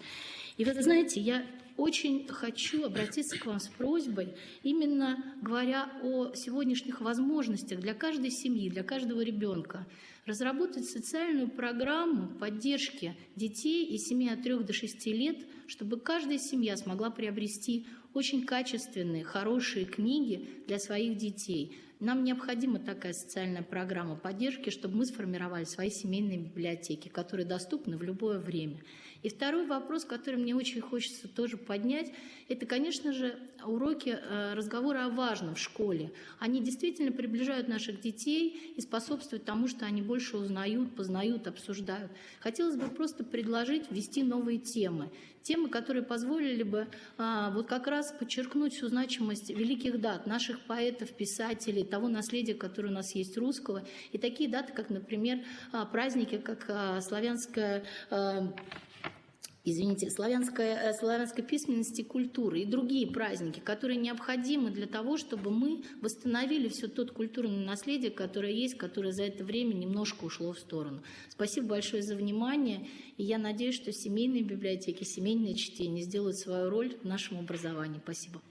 И вы знаете, я очень хочу обратиться к вам с просьбой, именно говоря о сегодняшних возможностях для каждой семьи, для каждого ребенка, разработать социальную программу поддержки детей и семей от 3 до 6 лет, чтобы каждая семья смогла приобрести очень качественные, хорошие книги для своих детей. Нам необходима такая социальная программа поддержки, чтобы мы сформировали свои семейные библиотеки, которые доступны в любое время. И второй вопрос, который мне очень хочется тоже поднять, это, конечно же, уроки разговора о важном в школе. Они действительно приближают наших детей и способствуют тому, что они больше узнают, познают, обсуждают. Хотелось бы просто предложить ввести новые темы. Темы, которые позволили бы вот как раз подчеркнуть всю значимость великих дат, наших поэтов, писателей, того наследия, которое у нас есть русского. И такие даты, как, например, праздники, как славянской письменности и культуры и другие праздники, которые необходимы для того, чтобы мы восстановили все тот культурное наследие, которое есть, которое за это время немножко ушло в сторону. Спасибо большое за внимание, и я надеюсь, что семейные библиотеки, семейное чтение сделают свою роль в нашем образовании. Спасибо.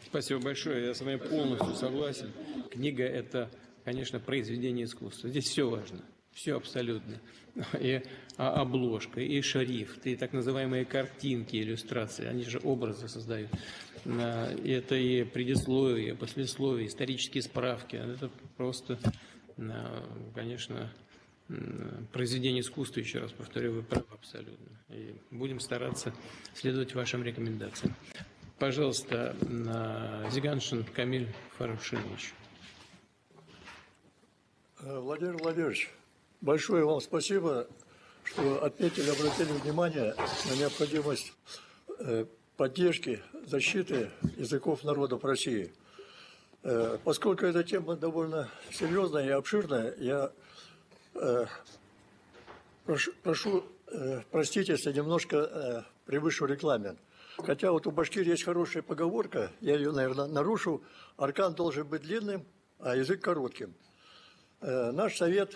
Спасибо большое, я с вами полностью согласен. Книга – это, конечно, произведение искусства. Здесь все важно. Все абсолютно. И обложка, и шрифт, и так называемые картинки, иллюстрации, они же образы создают. Это и предисловие, и послесловие, исторические справки. Это просто, конечно, произведение искусства, еще раз повторю, вы правы абсолютно. И будем стараться следовать вашим рекомендациям. Пожалуйста, Зиганшин Камиль Фарушевич. Владимир Владимирович, большое вам спасибо, что отметили, обратили внимание на необходимость поддержки, защиты языков народов России. Поскольку эта тема довольно серьезная и обширная, я прошу простить, если немножко превышу регламент. Хотя вот у Башкирии есть хорошая поговорка, я ее, наверное, нарушу: аркан должен быть длинным, а язык коротким. Наш совет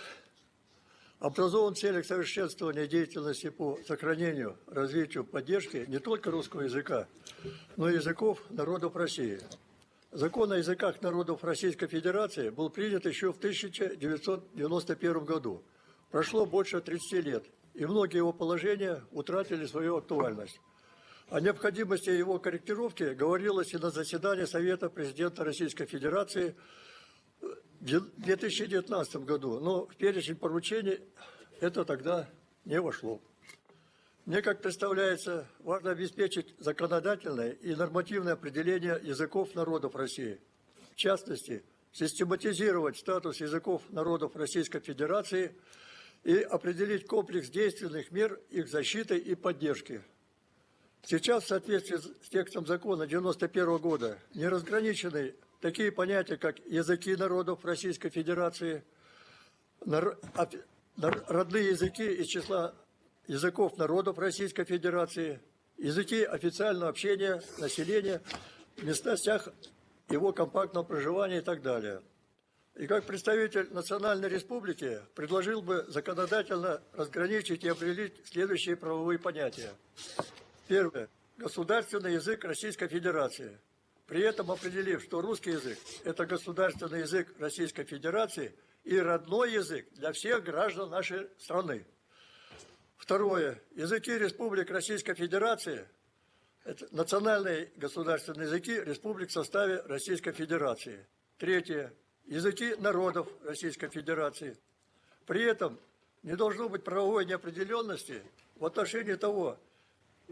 образован в целях совершенствования деятельности по сохранению, развитию, поддержке не только русского языка, но и языков народов России. Закон о языках народов Российской Федерации был принят еще в 1991 году. Прошло больше 30 лет, и многие его положения утратили свою актуальность. О необходимости его корректировки говорилось и на заседании Совета Президента Российской Федерации в 2019 году, но в перечень поручений это тогда не вошло. Мне, как представляется, важно обеспечить законодательное и нормативное определение языков народов России. В частности, систематизировать статус языков народов Российской Федерации и определить комплекс действенных мер их защиты и поддержки. Сейчас в соответствии с текстом закона 1991 года не разграничены такие понятия, как языки народов Российской Федерации, родные языки из числа языков народов Российской Федерации, языки официального общения населения в местах его компактного проживания и так далее. И как представитель Национальной Республики предложил бы законодательно разграничить и определить следующие правовые понятия. Первое. Государственный язык Российской Федерации. При этом определив, что русский язык – это государственный язык Российской Федерации и родной язык для всех граждан нашей страны. Второе. Языки республик Российской Федерации – это национальные государственные языки республик в составе Российской Федерации. Третье. Языки народов Российской Федерации. При этом не должно быть правовой неопределенности в отношении того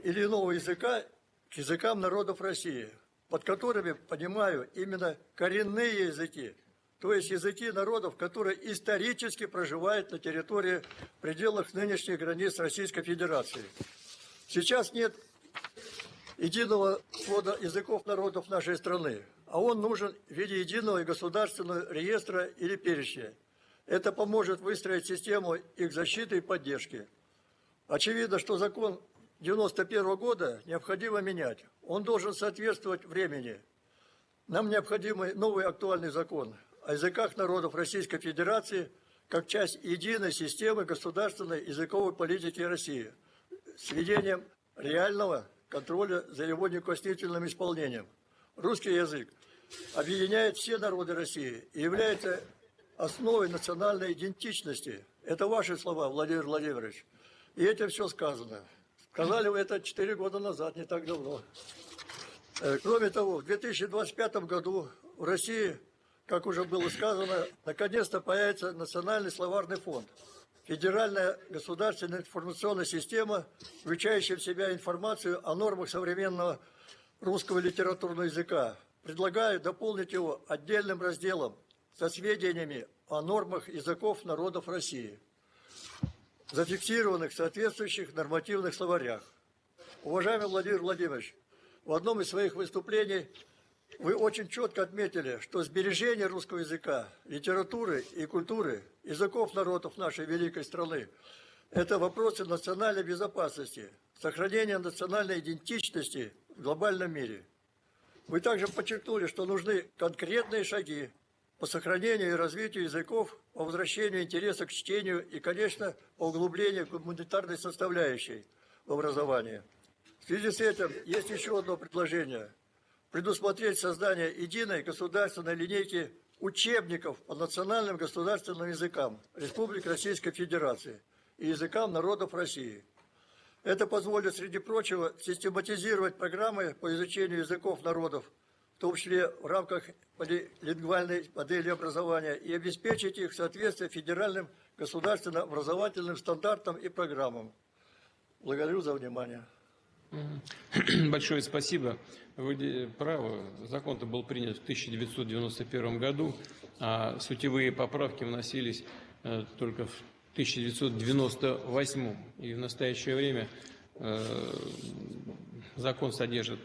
или иного языка к языкам народов России, под которыми понимаю именно коренные языки, то есть языки народов, которые исторически проживают на территории в пределах нынешних границ Российской Федерации. Сейчас нет единого свода языков народов нашей страны, а он нужен в виде единого и государственного реестра или перечня. Это поможет выстроить систему их защиты и поддержки. Очевидно, что закон 1991 года необходимо менять. Он должен соответствовать времени. Нам необходим новый актуальный закон о языках народов Российской Федерации как часть единой системы государственной языковой политики России с введением реального контроля за его неукоснительным исполнением. Русский язык объединяет все народы России и является основой национальной идентичности. Это ваши слова, Владимир Владимирович. И этим все сказано. Сказали вы это 4 года назад, не так давно. Кроме того, в 2025 году в России, как уже было сказано, наконец-то появится Национальный словарный фонд. Федеральная государственная информационная система, включающая в себя информацию о нормах современного русского литературного языка. Предлагаю дополнить его отдельным разделом со сведениями о нормах языков народов России, зафиксированных в соответствующих нормативных словарях. Уважаемый Владимир Владимирович, в одном из своих выступлений вы очень четко отметили, что сбережение русского языка, литературы и культуры, языков народов нашей великой страны – это вопросы национальной безопасности, сохранения национальной идентичности в глобальном мире. Вы также подчеркнули, что нужны конкретные шаги по сохранению и развитию языков, по возвращению интереса к чтению и, конечно, по углублению гуманитарной составляющей в образовании. В связи с этим есть еще одно предложение – предусмотреть создание единой государственной линейки учебников по национальным государственным языкам Республик Российской Федерации и языкам народов России. Это позволит, среди прочего, систематизировать программы по изучению языков народов, в том числе в рамках полилингвальной модели образования, и обеспечить их соответствие федеральным государственно-образовательным стандартам и программам. Благодарю за внимание. Большое спасибо. Вы правы. Закон-то был принят в 1991 году, а сутевые поправки вносились только в 1998. И в настоящее время закон содержит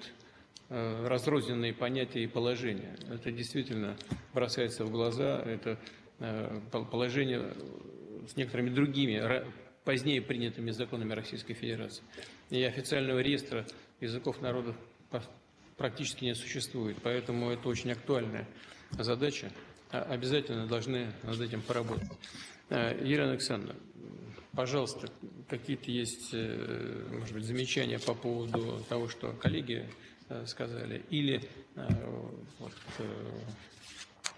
разрозненные понятия и положения. Это действительно бросается в глаза. Это положение с некоторыми другими, позднее принятыми законами Российской Федерации. И официального реестра языков народов практически не существует. Поэтому это очень актуальная задача. Обязательно должны над этим поработать. Елена Александровна, пожалуйста, какие-то есть, может быть, замечания по поводу того, что коллеги сказали, или вот,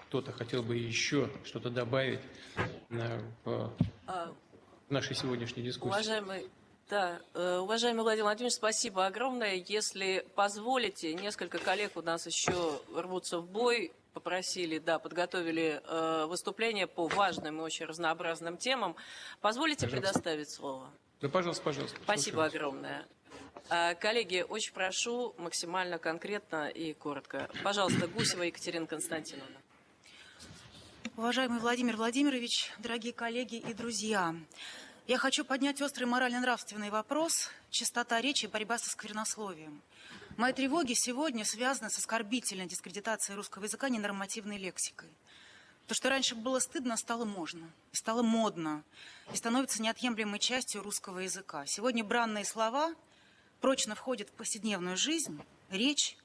кто-то хотел бы еще что-то добавить в нашей сегодняшней дискуссии. Уважаемый Владимир Владимирович, спасибо огромное. Если позволите, несколько коллег у нас еще рвутся в бой, попросили, подготовили выступление по важным и очень разнообразным темам. Позволите предоставить слово? Да, пожалуйста, пожалуйста. Спасибо огромное. Коллеги, очень прошу максимально конкретно и коротко. Пожалуйста, Гусева Екатерина Константиновна. Уважаемый Владимир Владимирович, дорогие коллеги и друзья, я хочу поднять острый морально-нравственный вопрос. чистота речи и борьба со сквернословием. Мои тревоги сегодня связаны с оскорбительной дискредитацией русского языка ненормативной лексикой. То, что раньше было стыдно, стало можно, и стало модно, и становится неотъемлемой частью русского языка. Сегодня бранные слова прочно входят в повседневную жизнь, речь,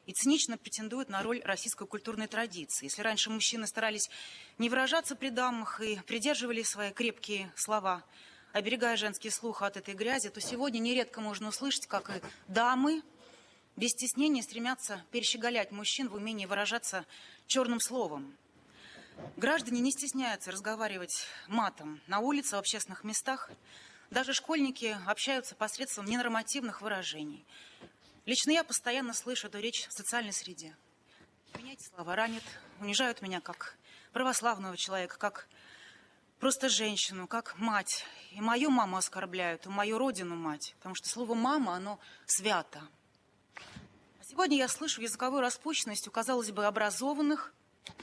и цинично претендуют на роль российской культурной традиции. Если раньше мужчины старались не выражаться при дамах и придерживали свои крепкие слова, оберегая женский слух от этой грязи, то сегодня нередко можно услышать, как и дамы без стеснения стремятся перещеголять мужчин в умении выражаться черным словом. Граждане не стесняются разговаривать матом на улице, в общественных местах. Даже школьники общаются посредством ненормативных выражений. Лично я постоянно слышу эту речь в социальной среде. Меня эти слова ранят, унижают меня как православного человека, как просто женщину, как мать. И мою маму оскорбляют, и мою родину мать, потому что слово «мама», оно свято. А сегодня я слышу языковую распущенность у, казалось бы, образованных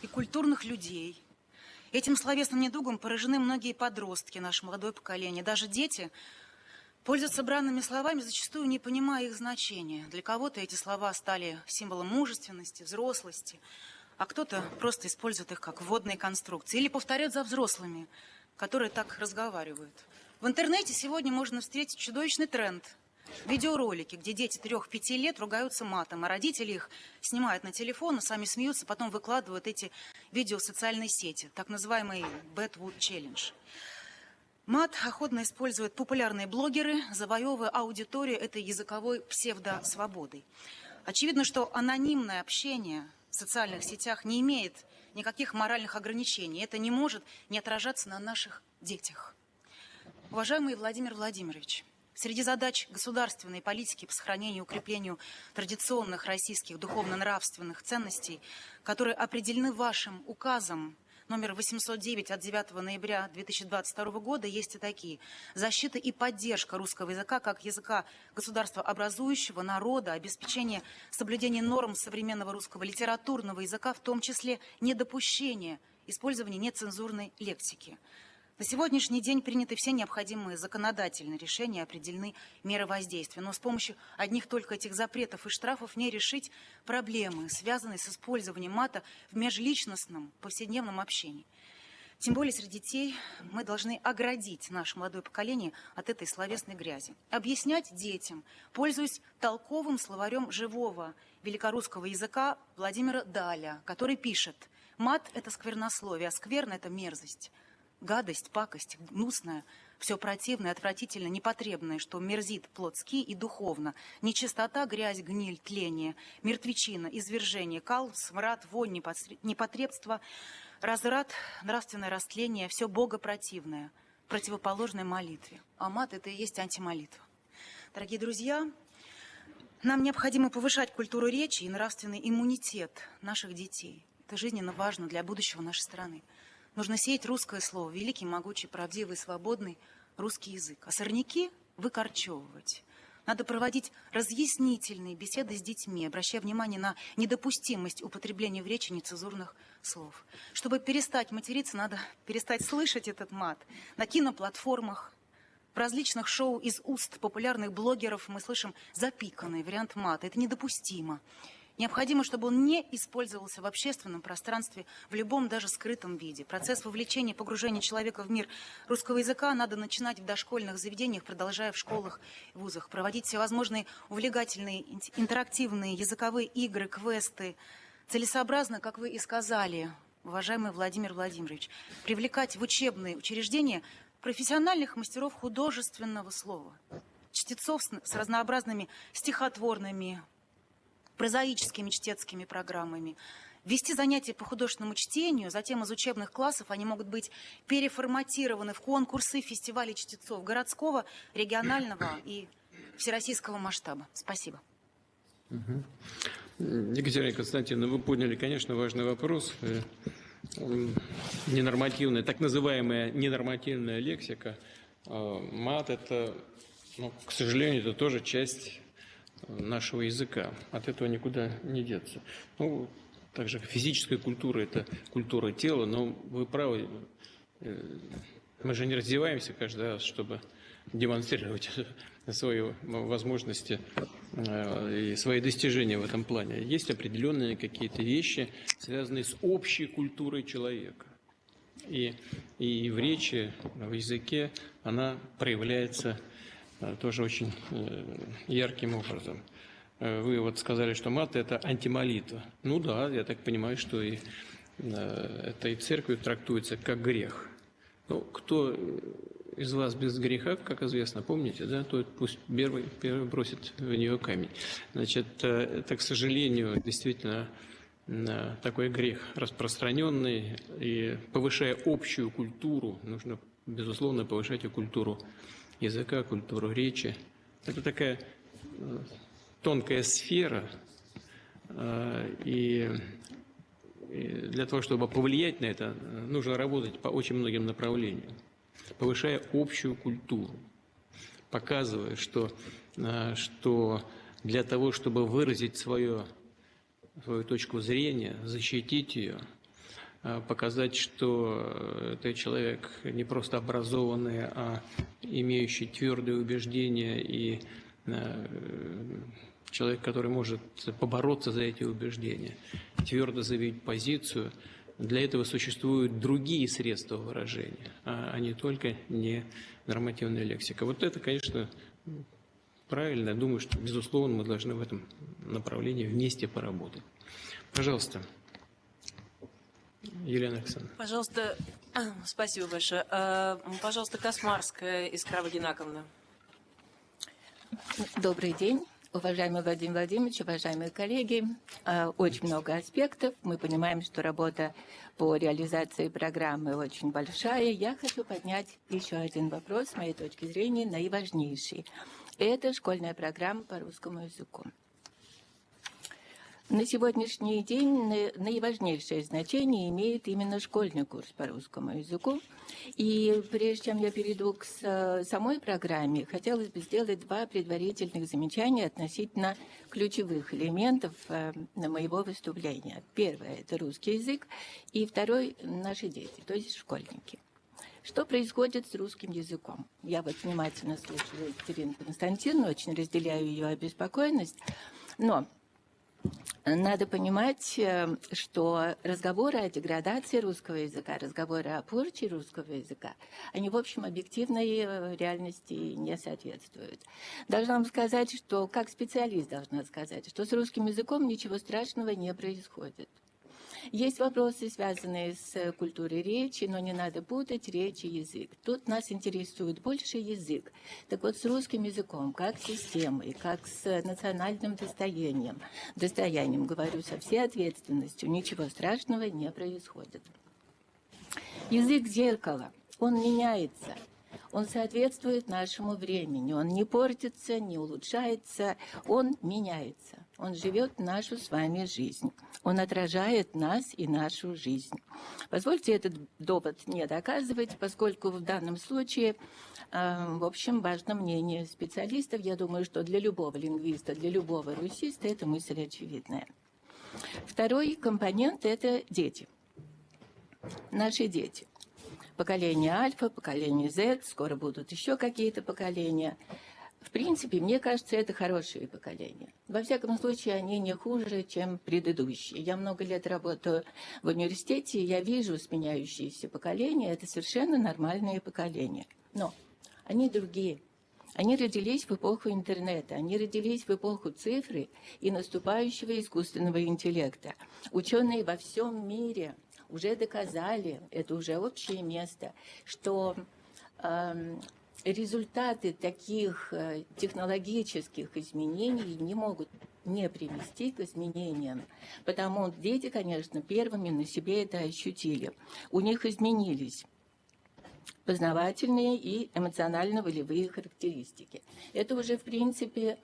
и культурных людей. Этим словесным недугом поражены многие подростки, наше молодое поколение. Даже дети пользуются бранными словами, зачастую не понимая их значения. Для кого-то эти слова стали символом мужественности, взрослости, а кто-то просто использует их как вводные конструкции или повторяет за взрослыми, которые так разговаривают. В интернете сегодня можно встретить чудовищный тренд. Видеоролики, где дети 3-5 лет ругаются матом, а родители их снимают на телефон, а сами смеются, потом выкладывают эти видео в социальные сети, так называемый Badwood Challenge. Мат охотно используют популярные блогеры, завоевывая аудиторию этой языковой псевдосвободой. Очевидно, что анонимное общение в социальных сетях не имеет никаких моральных ограничений. Это не может не отражаться на наших детях. Уважаемый Владимир Владимирович, среди задач государственной политики по сохранению и укреплению традиционных российских духовно-нравственных ценностей, которые определены вашим указом номер 809 от 9 ноября 2022 года, есть и такие: защита и поддержка русского языка как языка государства образующего, народа, обеспечение соблюдения норм современного русского литературного языка, в том числе недопущение использования нецензурной лексики. На сегодняшний день приняты все необходимые законодательные решения, определены меры воздействия. Но с помощью одних только этих запретов и штрафов не решить проблемы, связанные с использованием мата в межличностном повседневном общении. Тем более среди детей мы должны оградить наше молодое поколение от этой словесной грязи. Объяснять детям, пользуясь толковым словарем живого великорусского языка Владимира Даля, который пишет: «Мат – это сквернословие, а скверно – это мерзость». Гадость, пакость, гнусное, все противное, отвратительно, непотребное, что мерзит плотски и духовно. Нечистота, грязь, гниль, тление, мертвечина, извержение, кал, смрад, вонь, непотребство, разврат, нравственное растление, все богопротивное, противоположное молитве. А мат – это и есть антимолитва. Дорогие друзья, нам необходимо повышать культуру речи и нравственный иммунитет наших детей. Это жизненно важно для будущего нашей страны. Нужно сеять русское слово, великий, могучий, правдивый, свободный русский язык. А сорняки выкорчевывать. Надо проводить разъяснительные беседы с детьми, обращая внимание на недопустимость употребления в речи нецензурных слов. Чтобы перестать материться, надо перестать слышать этот мат. На киноплатформах, в различных шоу из уст популярных блогеров мы слышим запиканный вариант мата. Это недопустимо. Необходимо, чтобы он не использовался в общественном пространстве в любом, даже скрытом виде. Процесс вовлечения и погружения человека в мир русского языка надо начинать в дошкольных заведениях, продолжая в школах и вузах. Проводить всевозможные увлекательные, интерактивные языковые игры, квесты. Целесообразно, как вы и сказали, уважаемый Владимир Владимирович, привлекать в учебные учреждения профессиональных мастеров художественного слова, чтецов с разнообразными стихотворными, прозаическими чтецкими программами, вести занятия по художественному чтению, затем из учебных классов они могут быть переформатированы в конкурсы, фестивали чтецов городского, регионального и всероссийского масштаба. Спасибо. Екатерина Константиновна, вы подняли, конечно, важный вопрос. Ненормативная, так называемая ненормативная лексика. Мат – это, к сожалению, это тоже часть нашего языка. От этого никуда не деться. Так же физическая культура – это культура тела, но вы правы, мы же не раздеваемся каждый раз, чтобы демонстрировать свои возможности и свои достижения в этом плане. Есть определенные какие-то вещи, связанные с общей культурой человека. И в речи, в языке она проявляется тоже очень ярким образом. Вы вот сказали, что мат – это антимолитва. Ну да, я так понимаю, что и это и церковью трактуется как грех. Ну, кто из вас без греха, как известно, помните, да, то пусть первый бросит в нее камень. Значит, это, к сожалению, действительно такой грех распространенный, и повышая общую культуру, нужно, безусловно, повышать и культуру языка, культуру речи. Это такая тонкая сфера, и для того, чтобы повлиять на это, нужно работать по очень многим направлениям, повышая общую культуру, показывая, что для того, чтобы выразить свою точку зрения, защитить ее, показать, что ты человек не просто образованный, а имеющий твердые убеждения и человек, который может побороться за эти убеждения, твердо заявить позицию. Для этого существуют другие средства выражения, а не только не нормативная лексика. Вот это, конечно, правильно. Я думаю, что, безусловно, мы должны в этом направлении вместе поработать. Пожалуйста, Елена Александровна. Пожалуйста, спасибо большое. Пожалуйста, Космарская Искра Вагинаковна. Добрый день, уважаемый Владимир Владимирович, уважаемые коллеги. Очень много аспектов. Мы понимаем, что работа по реализации программы очень большая. Я хочу поднять еще один вопрос, с моей точки зрения, наиважнейший. Это школьная программа по русскому языку. На сегодняшний день наиважнейшее значение имеет именно школьный курс по русскому языку. И прежде чем я перейду к самой программе, хотелось бы сделать два предварительных замечания относительно ключевых элементов моего выступления. Первое – это русский язык, и второй – наши дети, то есть школьники. Что происходит с русским языком? Я вот внимательно слушаю Екатерину Константиновну, очень разделяю ее обеспокоенность, но надо понимать, что разговоры о деградации русского языка, разговоры о порче русского языка, они, в общем, объективной реальности не соответствуют. Должна вам сказать, что, как специалист должна сказать, что с русским языком ничего страшного не происходит. Есть вопросы, связанные с культурой речи, но не надо путать речь и язык. Тут нас интересует больше язык. Так вот, с русским языком, как системой, как с национальным достоянием, говорю со всей ответственностью, ничего страшного не происходит. Язык – зеркало, он меняется. Он соответствует нашему времени, он не портится, не улучшается, он меняется. Он живет нашу с вами жизнь. Он отражает нас и нашу жизнь. Позвольте этот довод не доказывать, поскольку в данном случае, в общем, важно мнение специалистов. Я думаю, что для любого лингвиста, для любого русиста эта мысль очевидная. Второй компонент – это дети. Наши дети. Поколение Альфа, поколение Z, скоро будут еще какие-то поколения. В принципе, мне кажется, это хорошие поколения. Во всяком случае, они не хуже, чем предыдущие. Я много лет работаю в университете, и я вижу сменяющиеся поколения. Это совершенно нормальные поколения. Но они другие. Они родились в эпоху интернета, они родились в эпоху цифры и наступающего искусственного интеллекта. Ученые во всем мире уже доказали, это уже общее место, что результаты таких технологических изменений не могут не привести к изменениям. Потому что дети, конечно, первыми на себе это ощутили. У них изменились познавательные и эмоционально-волевые характеристики. Это уже, в принципе,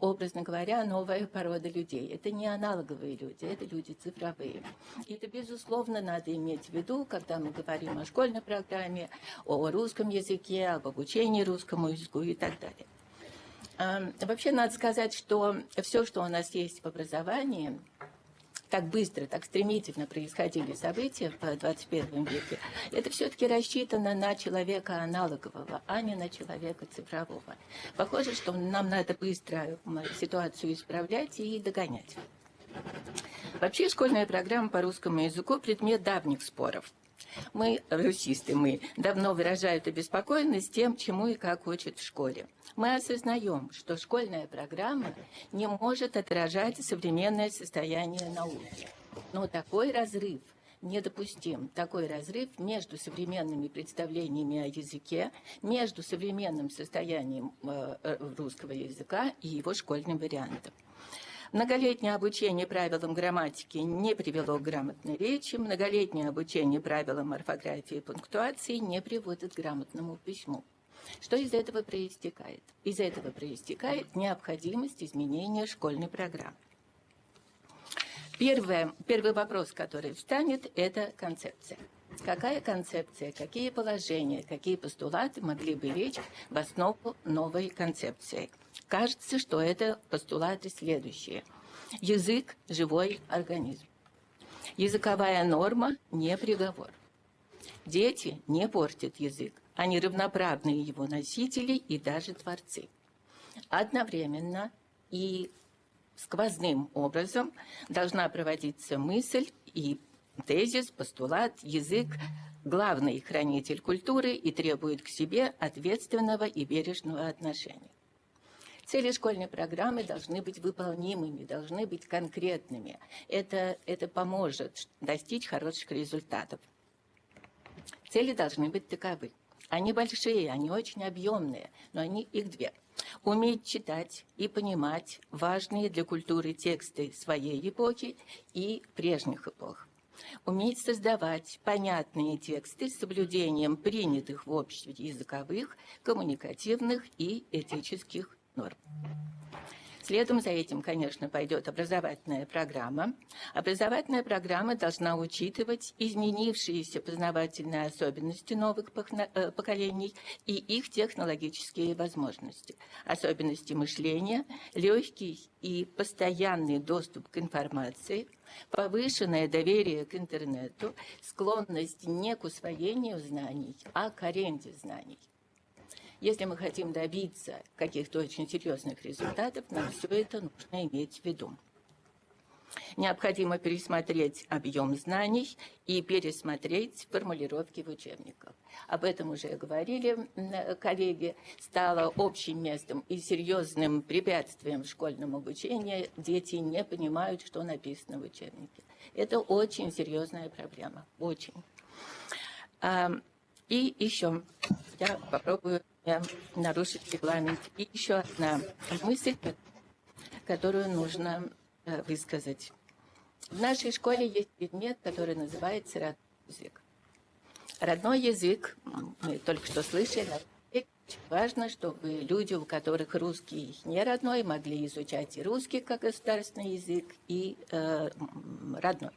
образно говоря, новая порода людей. Это не аналоговые люди, это люди цифровые. И это, безусловно, надо иметь в виду, когда мы говорим о школьной программе, о русском языке, об обучении русскому языку и так далее. Вообще, надо сказать, что все, что у нас есть в образовании, так быстро, так стремительно происходили события в 21 веке, это все-таки рассчитано на человека аналогового, а не на человека цифрового. Похоже, что нам надо быстро ситуацию исправлять и догонять. Вообще, школьная программа по русскому языку – предмет давних споров. Мы, русисты, давно выражают обеспокоенность тем, чему и как учат в школе. Мы осознаем, что школьная программа не может отражать современное состояние науки. Но такой разрыв недопустим. Такой разрыв между современными представлениями о языке, между современным состоянием русского языка и его школьным вариантом. Многолетнее обучение правилам грамматики не привело к грамотной речи, многолетнее обучение правилам орфографии и пунктуации не приводит к грамотному письму. Что из этого проистекает? Из этого проистекает необходимость изменения школьной программы. Первый вопрос, который встанет, это концепция. Какая концепция, какие положения, какие постулаты могли бы лечь в основу новой концепции? Кажется, что это постулаты следующие. Язык – живой организм. Языковая норма – не приговор. Дети не портят язык. Они равноправные его носители и даже творцы. Одновременно и сквозным образом должна проводиться мысль и тезис, постулат, язык – главный хранитель культуры и требует к себе ответственного и бережного отношения. Цели школьной программы должны быть выполнимыми, должны быть конкретными. Это поможет достичь хороших результатов. Цели должны быть таковы. Они большие, они очень объемные, но их две. Уметь читать и понимать важные для культуры тексты своей эпохи и прежних эпох. Уметь создавать понятные тексты с соблюдением принятых в обществе языковых, коммуникативных и этических норм. Следом за этим, конечно, пойдет образовательная программа. Образовательная программа должна учитывать изменившиеся познавательные особенности новых поколений и их технологические возможности, особенности мышления, легкий и постоянный доступ к информации, повышенное доверие к интернету, склонность не к усвоению знаний, а к аренде знаний. Если мы хотим добиться каких-то очень серьезных результатов, нам все это нужно иметь в виду. Необходимо пересмотреть объем знаний и пересмотреть формулировки в учебниках. Об этом уже говорили коллеги. Стало общим местом и серьезным препятствием в школьном обучении. Дети не понимают, что написано в учебнике. Это очень серьезная проблема. Очень. И еще я попробую нарушить регламент. И еще одна мысль, которую нужно высказать. В нашей школе есть предмет, который называется родной язык. Родной язык, мы только что слышали, очень важно, чтобы люди, у которых русский не родной, могли изучать и русский как государственный язык, и родной.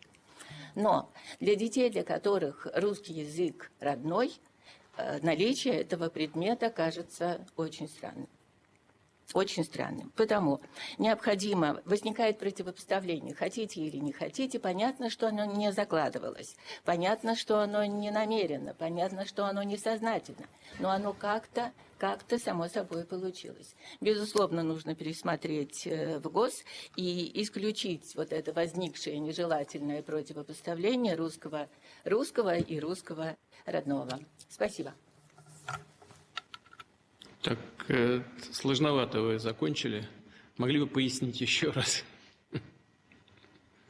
Но для детей, для которых русский язык родной, наличие этого предмета кажется очень странным. Очень странным. Потому необходимо, возникает противопоставление, хотите или не хотите, понятно, что оно не закладывалось, понятно, что оно не намеренно, понятно, что оно несознательно, но оно как-то само собой получилось. Безусловно, нужно пересмотреть в ГОС и исключить вот это возникшее нежелательное противопоставление русского и русского родного. Спасибо. Так, сложновато вы закончили. Могли бы пояснить еще раз?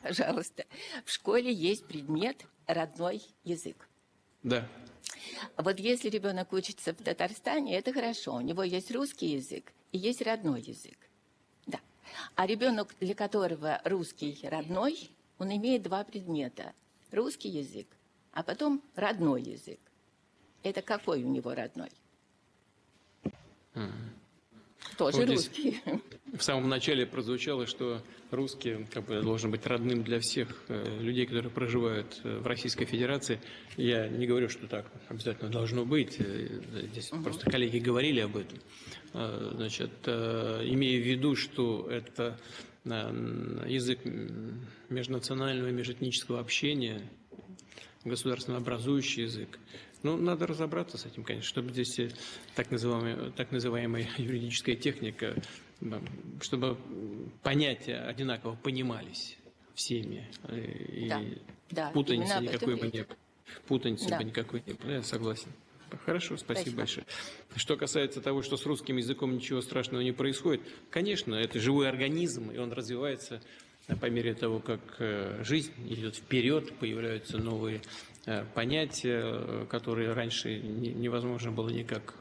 Пожалуйста. В школе есть предмет «родной язык». Да. Вот если ребенок учится в Татарстане, это хорошо. У него есть русский язык и есть родной язык. Да. А ребенок, для которого русский родной, он имеет два предмета. Русский язык, а потом родной язык. Это какой у него родной? Тоже Вот здесь русский. в самом начале прозвучало, что русский как бы должен быть родным для всех людей, которые проживают в Российской Федерации. Я не говорю, что так обязательно должно быть. Здесь просто коллеги говорили об этом. Значит, имея в виду, что это язык межнационального и межэтнического общения, государственно образующий язык. Ну, надо разобраться с этим, конечно, чтобы здесь так называемая юридическая техника, чтобы понятия одинаково понимались всеми. И Да, путаницы именно об никакой этом бы не было. Путаницы Да. бы никакой не было. Я согласен. Хорошо, спасибо Спасибо. большое. Что касается того, что с русским языком ничего страшного не происходит, конечно, это живой организм, и он развивается по мере того, как жизнь идет вперед, появляются новые понятия, которые раньше невозможно было никак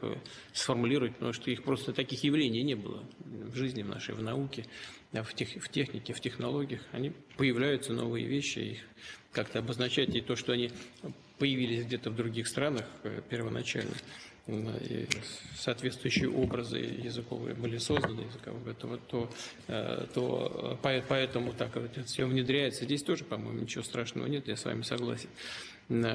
сформулировать, потому что их просто таких явлений не было в жизни в нашей, в науке, в технике, в технологиях. Они появляются, новые вещи, их как-то обозначать, и то, что они появились где-то в других странах первоначально, и соответствующие образы языковые были созданы, то поэтому так это все внедряется. Здесь тоже, по-моему, ничего страшного нет, я с вами согласен.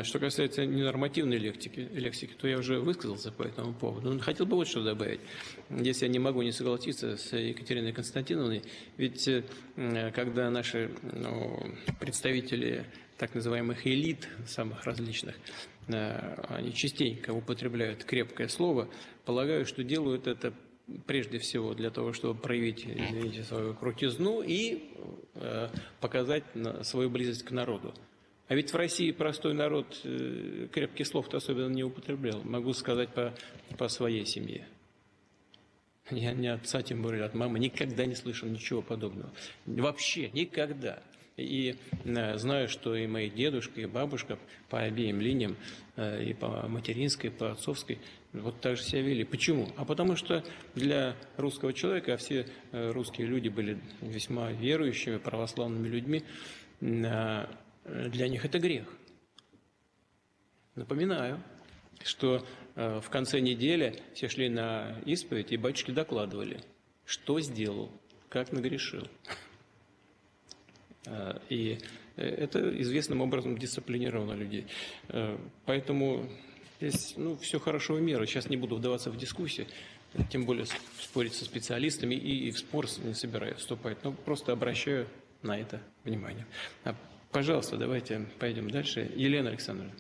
Что касается ненормативной лексики, то я уже высказался по этому поводу. Но хотел бы вот что добавить. Здесь я не могу не согласиться с Екатериной Константиновной, ведь когда наши представители так называемых элит, самых различных, они частенько употребляют крепкое слово, полагаю, что делают это прежде всего для того, чтобы проявить, извините, свою крутизну и показать свою близость к народу. А ведь в России простой народ крепких слов-то особенно не употреблял. Могу сказать по своей семье. Я не отца, тем более от мамы, никогда не слышал ничего подобного. Вообще никогда. И знаю, что и мои дедушка, и бабушка по обеим линиям, и по материнской, и по отцовской, вот так же себя вели. Почему? А потому что для русского человека, а все русские люди были весьма верующими, православными людьми, для них это грех. Напоминаю, что в конце недели все шли на исповедь, и батюшки докладывали, что сделал, как нагрешил. И это известным образом дисциплинировало людей. Поэтому здесь все хорошо в меру. Сейчас не буду вдаваться в дискуссии, тем более спорить со специалистами, и в спор не собираюсь вступать, но просто обращаю на это внимание. Пожалуйста, давайте пойдем дальше. Елена Александровна.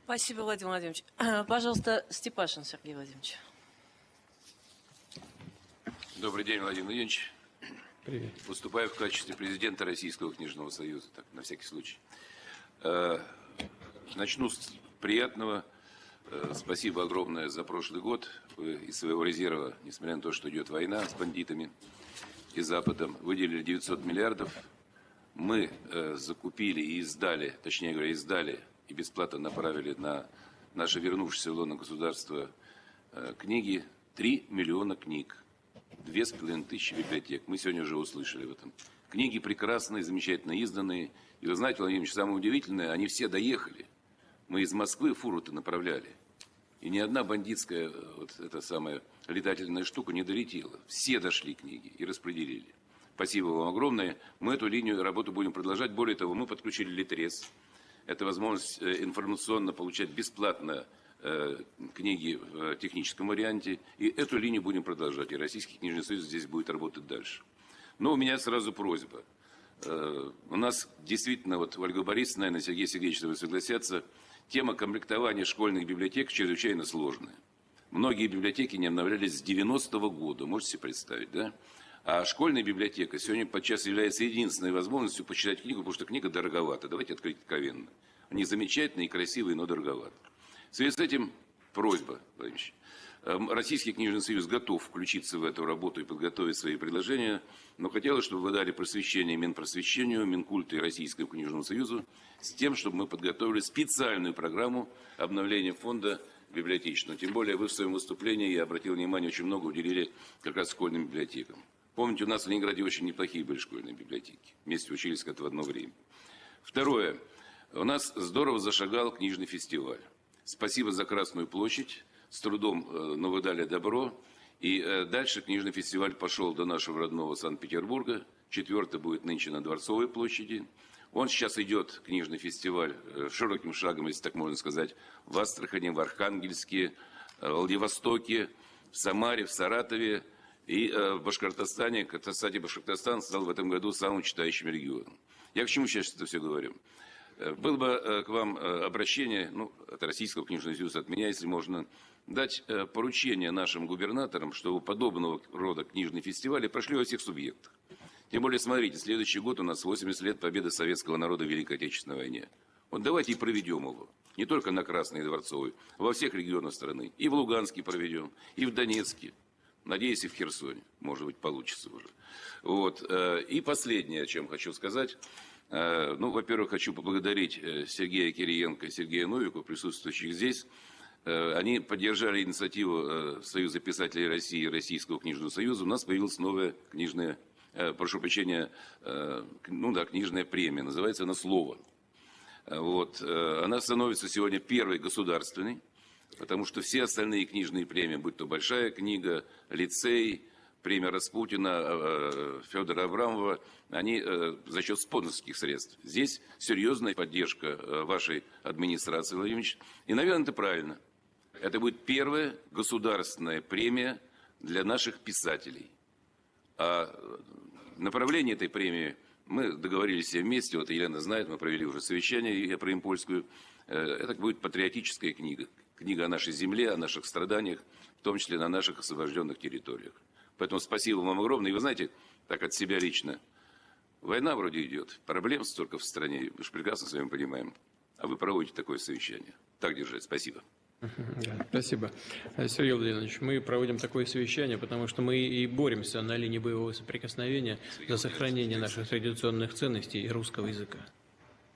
Спасибо, Владимир Владимирович. Пожалуйста, Степашин Сергей Владимирович. Добрый день, Владимир Владимирович. Привет. Выступаю в качестве президента Российского книжного союза, так, на всякий случай. Начну с приятного. Спасибо огромное за прошлый год. Вы из своего резерва, несмотря на то, что идет война с бандитами и Западом, выделили 900 миллиардов. Мы закупили и издали, точнее говоря, издали и бесплатно направили на наше вернувшееся в лоно государство книги 3 миллиона книг. 2500 библиотек. Мы сегодня уже услышали в этом. Книги прекрасные, замечательно изданные. И вы знаете, Владимир Ильич, самое удивительное, они все доехали. Мы из Москвы фуру-то направляли. И ни одна бандитская вот эта самая летательная штука не долетела. Все дошли книги и распределили. Спасибо вам огромное. Мы эту линию работу будем продолжать. Более того, мы подключили Литрес. Это возможность информационно получать бесплатно книги в техническом варианте. И эту линию будем продолжать. И Российский книжный союз здесь будет работать дальше. Но у меня сразу просьба. У нас действительно, вот Ольга Борисовна, наверное, Сергей Сергеевич, вы согласятся, тема комплектования школьных библиотек чрезвычайно сложная. Многие библиотеки не обновлялись с 90-го года, можете себе представить, да? А школьная библиотека сегодня подчас является единственной возможностью почитать книгу, потому что книга дороговата. Давайте открыть откровенно. Они замечательные и красивые, но дороговаты. В связи с этим просьба, Владимир Ильич. Российский книжный союз готов включиться в эту работу и подготовить свои предложения, но хотелось, чтобы вы дали просвещение Минпросвещению, Минкульту и Российскому книжному союзу с тем, чтобы мы подготовили специальную программу обновления фонда библиотечного. Тем более вы в своем выступлении, я обратил внимание, очень много уделили как раз школьным библиотекам. Помните, у нас в Ленинграде очень неплохие были школьные библиотеки. Вместе учились как-то в одно время. Второе. У нас здорово зашагал книжный фестиваль. Спасибо за Красную площадь. С трудом, но вы дали добро. И дальше книжный фестиваль пошел до нашего родного Санкт-Петербурга. 4-й будет нынче на Дворцовой площади. Он сейчас идет, книжный фестиваль, широким шагом, если так можно сказать, в Астрахани, в Архангельске, в Владивостоке, в Самаре, в Саратове и в Башкортостане. Кстати, Башкортостан стал в этом году самым читающим регионом. Я к чему сейчас это все говорю? Было бы к вам обращение, от Российского книжного союза, от меня, если можно, дать поручение нашим губернаторам, чтобы подобного рода книжные фестивали прошли во всех субъектах. Тем более, смотрите, следующий год у нас 80 лет победы советского народа в Великой Отечественной войне. Вот давайте и проведем его. Не только на Красной и Дворцовой, во всех регионах страны. И в Луганске проведем, и в Донецке. Надеюсь, и в Херсоне. Может быть, получится уже. Вот. И последнее, о чем хочу сказать. Во-первых, хочу поблагодарить Сергея Кириенко и Сергея Новикова, присутствующих здесь. Они поддержали инициативу Союза писателей России и Российского книжного союза. У нас появилась новая книжная, прошу прощения, книжная премия. Называется она «Слово». Вот. Она становится сегодня первой государственной, потому что все остальные книжные премии, будь то «Большая книга», «Лицей», премия Распутина, Федора Абрамова, они за счет спонсорских средств. Здесь серьезная поддержка вашей администрации, Владимир Ильич. И, наверное, это правильно. Это будет первая государственная премия для наших писателей. А направление этой премии мы договорились все вместе. Вот Елена знает, мы провели уже совещание про Импольскую. Это будет патриотическая книга. Книга о нашей земле, о наших страданиях, в том числе на наших освобожденных территориях. Поэтому спасибо вам огромное. И вы знаете, так от себя лично, война вроде идет, проблем столько в стране, мы же прекрасно с вами понимаем. А вы проводите такое совещание. Так держать. Спасибо. Спасибо. Сергей Владимирович, мы проводим такое совещание, потому что мы и боремся на линии боевого соприкосновения за сохранение наших традиционных ценностей и русского языка.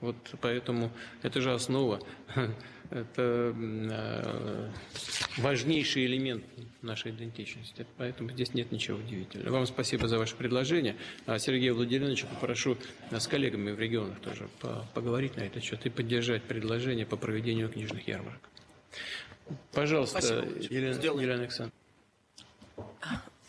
Вот поэтому это же основа, это важнейший элемент нашей идентичности. Поэтому здесь нет ничего удивительного. Вам спасибо за ваше предложение. А Сергея Владимировича попрошу с коллегами в регионах тоже поговорить на этот счет и поддержать предложение по проведению книжных ярмарок. Пожалуйста, Елена Александровна.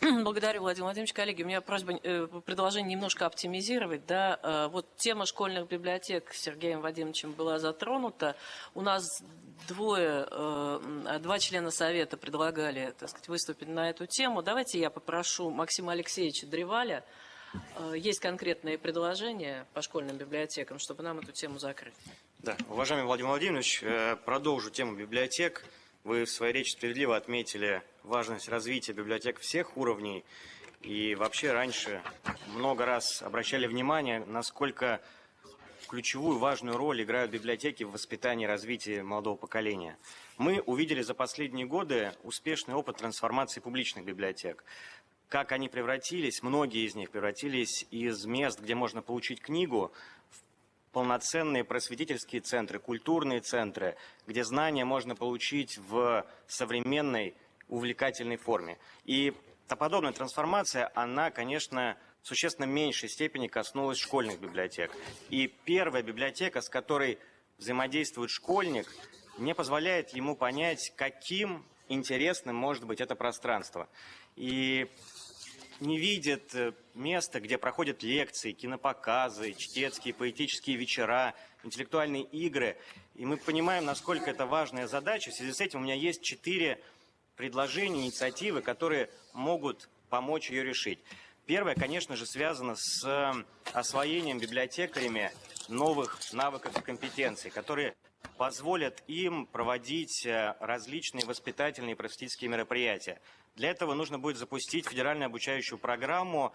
Благодарю, Владимир Владимирович. Коллеги, у меня просьба, предложение немножко оптимизировать. Да? Вот тема школьных библиотек с Сергеем Вадимовичем была затронута. У нас два члена Совета предлагали, так сказать, выступить на эту тему. Давайте я попрошу Максима Алексеевича Древаля. Есть конкретные предложения по школьным библиотекам, чтобы нам эту тему закрыть. Да, уважаемый Владимир Владимирович, продолжу тему библиотек. Вы в своей речи справедливо отметили важность развития библиотек всех уровней. И вообще раньше много раз обращали внимание, насколько ключевую важную роль играют библиотеки в воспитании и развитии молодого поколения. Мы увидели за последние годы успешный опыт трансформации публичных библиотек. Как они превратились, многие из них превратились из мест, где можно получить книгу, полноценные просветительские центры, культурные центры, где знания можно получить в современной, увлекательной форме. И подобная трансформация, она, конечно, в существенно меньшей степени коснулась школьных библиотек. И первая библиотека, с которой взаимодействует школьник, не позволяет ему понять, каким интересным может быть это пространство. И не видит места, где проходят лекции, кинопоказы, чтецкие, поэтические вечера, интеллектуальные игры. И мы понимаем, насколько это важная задача. В связи с этим у меня есть 4 предложения, инициативы, которые могут помочь ее решить. Первое, конечно же, связано с освоением библиотекарями новых навыков и компетенций, которые позволят им проводить различные воспитательные и просветительские мероприятия. Для этого нужно будет запустить федеральную обучающую программу,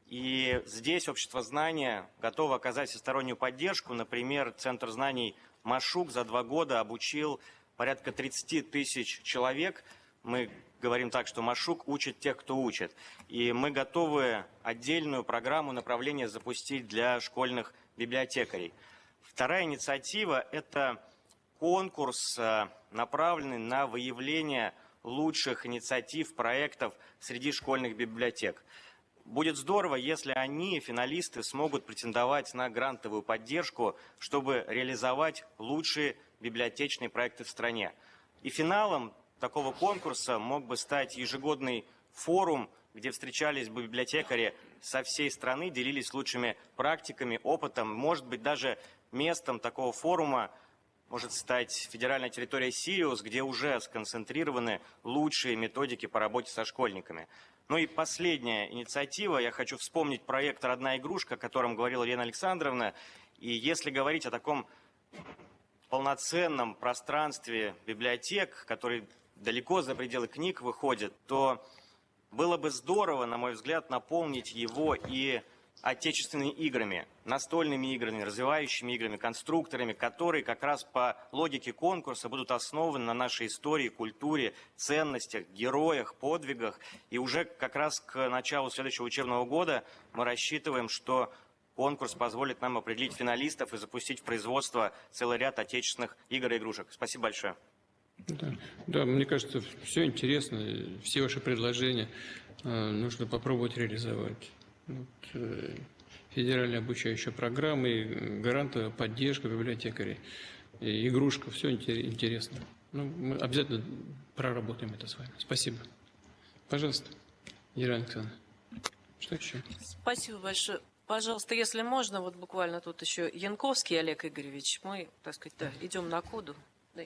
и здесь общество знания готово оказать всестороннюю поддержку. Например, Центр знаний Машук за 2 года обучил порядка 30 тысяч человек. Мы говорим так, что Машук учит тех, кто учит. И мы готовы отдельную программу направления запустить для школьных библиотекарей. Вторая инициатива – это конкурс, направленный на выявление лучших инициатив, проектов среди школьных библиотек. Будет здорово, если они, финалисты, смогут претендовать на грантовую поддержку, чтобы реализовать лучшие библиотечные проекты в стране. И финалом такого конкурса мог бы стать ежегодный форум, где встречались бы библиотекари со всей страны, делились лучшими практиками, опытом. Может быть, даже местом такого форума может стать федеральная территория Сириус, где уже сконцентрированы лучшие методики по работе со школьниками. Ну и последняя инициатива. Я хочу вспомнить проект «Родная игрушка», о котором говорила Лена Александровна. И если говорить о таком полноценном пространстве библиотек, который далеко за пределы книг выходит, то было бы здорово, на мой взгляд, наполнить его и отечественными играми, настольными играми, развивающими играми, конструкторами, которые как раз по логике конкурса будут основаны на нашей истории, культуре, ценностях, героях, подвигах. И уже как раз к началу следующего учебного года мы рассчитываем, что конкурс позволит нам определить финалистов и запустить в производство целый ряд отечественных игр и игрушек. Спасибо большое. Да, мне кажется, все интересно, все ваши предложения нужно попробовать реализовать. Федеральная обучающая программа, и грантовая поддержка библиотекарей, и игрушка, все интересно. Мы обязательно проработаем это с вами. Спасибо. Пожалуйста, Елена Александровна. Что еще? Спасибо большое. Пожалуйста, если можно, вот буквально тут еще Янковский Олег Игоревич. Мы, так сказать, да, идем на коду. Да.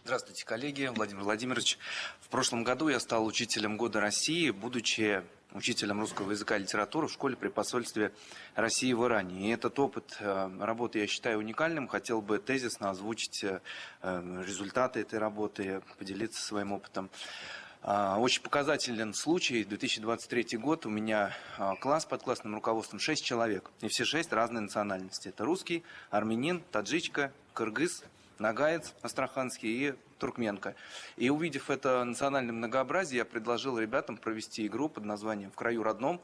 Здравствуйте, коллеги. Владимир Владимирович. В прошлом году я стал учителем года России, будучи учителем русского языка и литературы в школе при посольстве России в Иране. И этот опыт работы я считаю уникальным. Хотел бы тезисно озвучить результаты этой работы, поделиться своим опытом. Очень показателен случай. 2023 год. У меня класс под классным руководством 6 человек. И все 6 разные национальности. Это русский, армянин, таджичка, кыргыз, нагаец астраханский и туркменка. И увидев это национальное многообразие, я предложил ребятам провести игру под названием «В краю родном».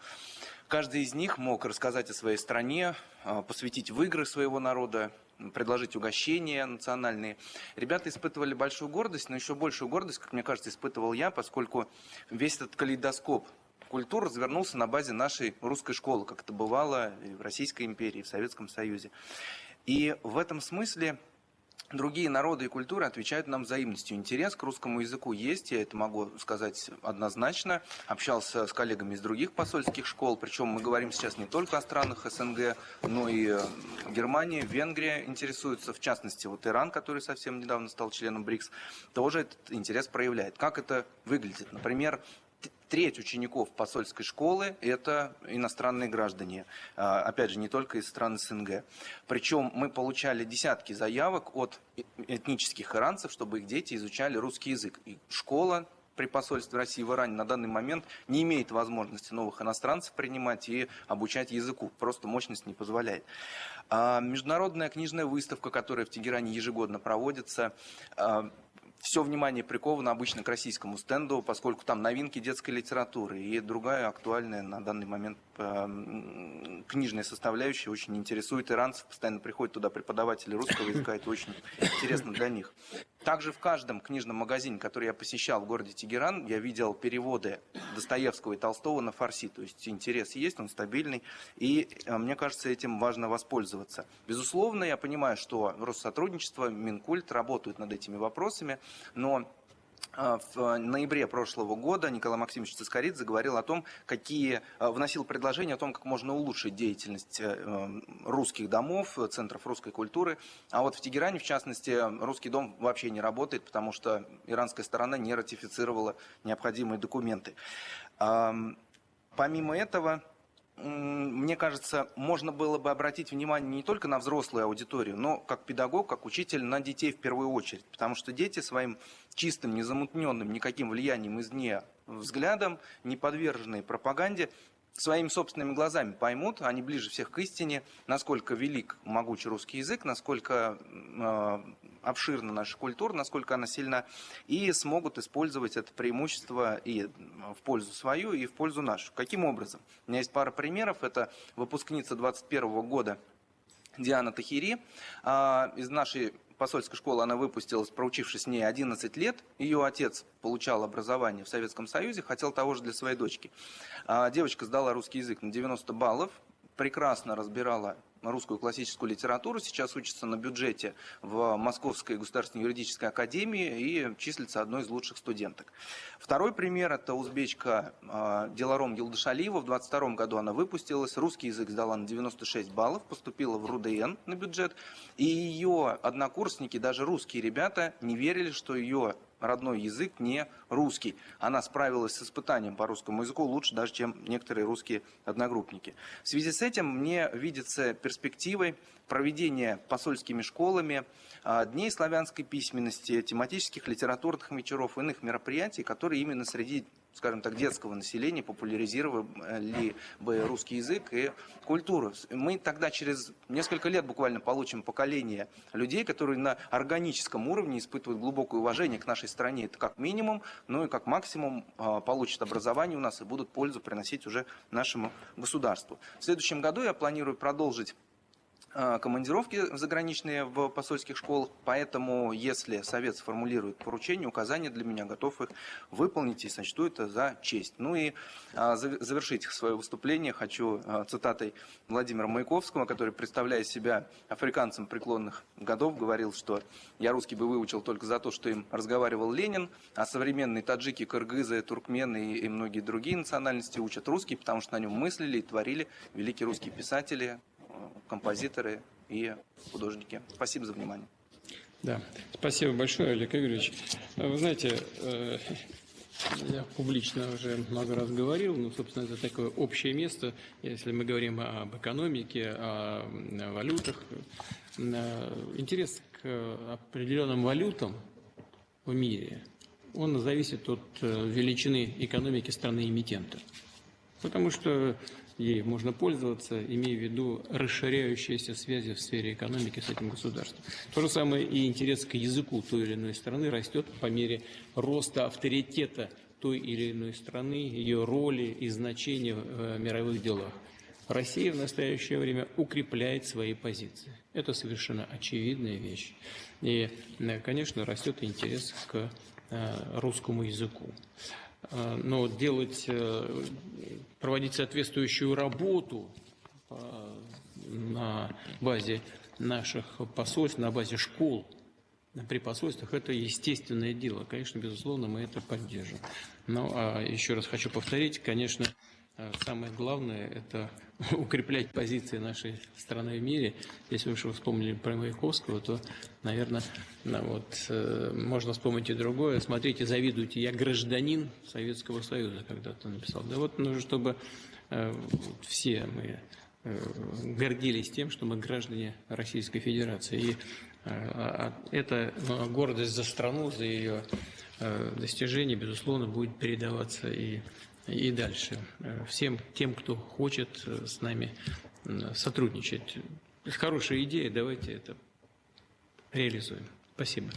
Каждый из них мог рассказать о своей стране, посвятить в игры своего народа, предложить угощения национальные. Ребята испытывали большую гордость, но еще большую гордость, как мне кажется, испытывал я, поскольку весь этот калейдоскоп культур развернулся на базе нашей русской школы, как это бывало и в Российской империи, и в Советском Союзе. И в этом смысле другие народы и культуры отвечают нам взаимностью. Интерес к русскому языку есть, я это могу сказать однозначно. Общался с коллегами из других посольских школ, причем мы говорим сейчас не только о странах СНГ, но и Германия, Венгрия интересуются, в частности, вот Иран, который совсем недавно стал членом БРИКС, тоже этот интерес проявляет. Как это выглядит? Например, треть учеников посольской школы – это иностранные граждане, опять же, не только из стран СНГ. Причем мы получали десятки заявок от этнических иранцев, чтобы их дети изучали русский язык. И школа при посольстве России в Иране на данный момент не имеет возможности новых иностранцев принимать и обучать языку. Просто мощность не позволяет. Международная книжная выставка, которая в Тегеране ежегодно проводится, все внимание приковано обычно к российскому стенду, поскольку там новинки детской литературы и другая актуальная на данный момент книжная составляющая очень интересует иранцев. Постоянно приходят туда преподаватели русского языка, это очень интересно для них. Также в каждом книжном магазине, который я посещал в городе Тегеран, я видел переводы Достоевского и Толстого на фарси. То есть интерес есть, он стабильный, и мне кажется, этим важно воспользоваться. Безусловно, я понимаю, что Россотрудничество, Минкульт работают над этими вопросами, но в ноябре прошлого года Николай Максимович Цискоридзе говорил о том, вносил предложение о том, как можно улучшить деятельность русских домов, центров русской культуры. А вот в Тегеране, в частности, русский дом вообще не работает, потому что иранская сторона не ратифицировала необходимые документы. Помимо этого, мне кажется, можно было бы обратить внимание не только на взрослую аудиторию, но как педагог, как учитель на детей в первую очередь. Потому что дети своим чистым, незамутненным никаким влиянием извне взглядом, не подверженные пропаганде, своими собственными глазами поймут, они ближе всех к истине, насколько велик, могучий русский язык, насколько обширна наша культура, насколько она сильна, и смогут использовать это преимущество и в пользу свою, и в пользу нашу. Каким образом? У меня есть пара примеров. Это выпускница 2021 года Диана Тахири. Из нашей посольской школы она выпустилась, проучившись в ней 11 лет. Ее отец получал образование в Советском Союзе, хотел того же для своей дочки. Девочка сдала русский язык на 90 баллов, прекрасно разбирала русскую классическую литературу, сейчас учится на бюджете в Московской государственной юридической академии и числится одной из лучших студенток. Второй пример – это узбечка Диларом Гилдашалиева. В 2022 году она выпустилась, русский язык сдала на 96 баллов, поступила в РУДН на бюджет, и ее однокурсники, даже русские ребята, не верили, что ее родной язык не русский. Она справилась с испытанием по русскому языку лучше даже, чем некоторые русские одногруппники. В связи с этим мне видится перспективой проведения посольскими школами дней славянской письменности, тематических литературных вечеров, иных мероприятий, которые именно среди, скажем так, детского населения популяризировали бы русский язык и культуру. Мы тогда через несколько лет буквально получим поколение людей, которые на органическом уровне испытывают глубокое уважение к нашей стране. Это как минимум, ну и как максимум получат образование у нас и будут пользу приносить уже нашему государству. В следующем году я планирую продолжить командировки заграничные в посольских школах, поэтому, если Совет сформулирует поручения, указания для меня, готов их выполнить и сочту это за честь. Ну и завершить свое выступление хочу цитатой Владимира Маяковского, который, представляя себя африканцем преклонных годов, говорил, что «я русский бы выучил только за то, что им разговаривал Ленин, а современные таджики, кыргызы, туркмены и многие другие национальности учат русский, потому что на нем мыслили и творили великие русские писатели, композиторы и художники». Спасибо за внимание. Да, спасибо большое, Олег Игоревич. Вы знаете, я публично уже много раз говорил, но, собственно, это такое общее место, если мы говорим об экономике, о валютах. Интерес к определенным валютам в мире, он зависит от величины экономики страны-эмитента. Потому что ей можно пользоваться, имея в виду расширяющиеся связи в сфере экономики с этим государством. То же самое и интерес к языку той или иной страны растет по мере роста авторитета той или иной страны, ее роли и значения в мировых делах. Россия в настоящее время укрепляет свои позиции. Это совершенно очевидная вещь. И, конечно, растет интерес к русскому языку. Но проводить соответствующую работу на базе наших посольств, на базе школ, при посольствах, это естественное дело. Конечно, безусловно, мы это поддержим. Но еще раз хочу повторить, конечно, самое главное – это укреплять позиции нашей страны в мире. Если уж вы вспомнили про Маяковского, то, наверное, можно вспомнить и другое. Смотрите, завидуйте, я гражданин Советского Союза, когда-то написал. Да вот нужно, чтобы все мы гордились тем, что мы граждане Российской Федерации. И эта гордость за страну, за ее достижения, безусловно, будет передаваться и дальше всем тем, кто хочет с нами сотрудничать. Хорошая идея, давайте это реализуем. Спасибо.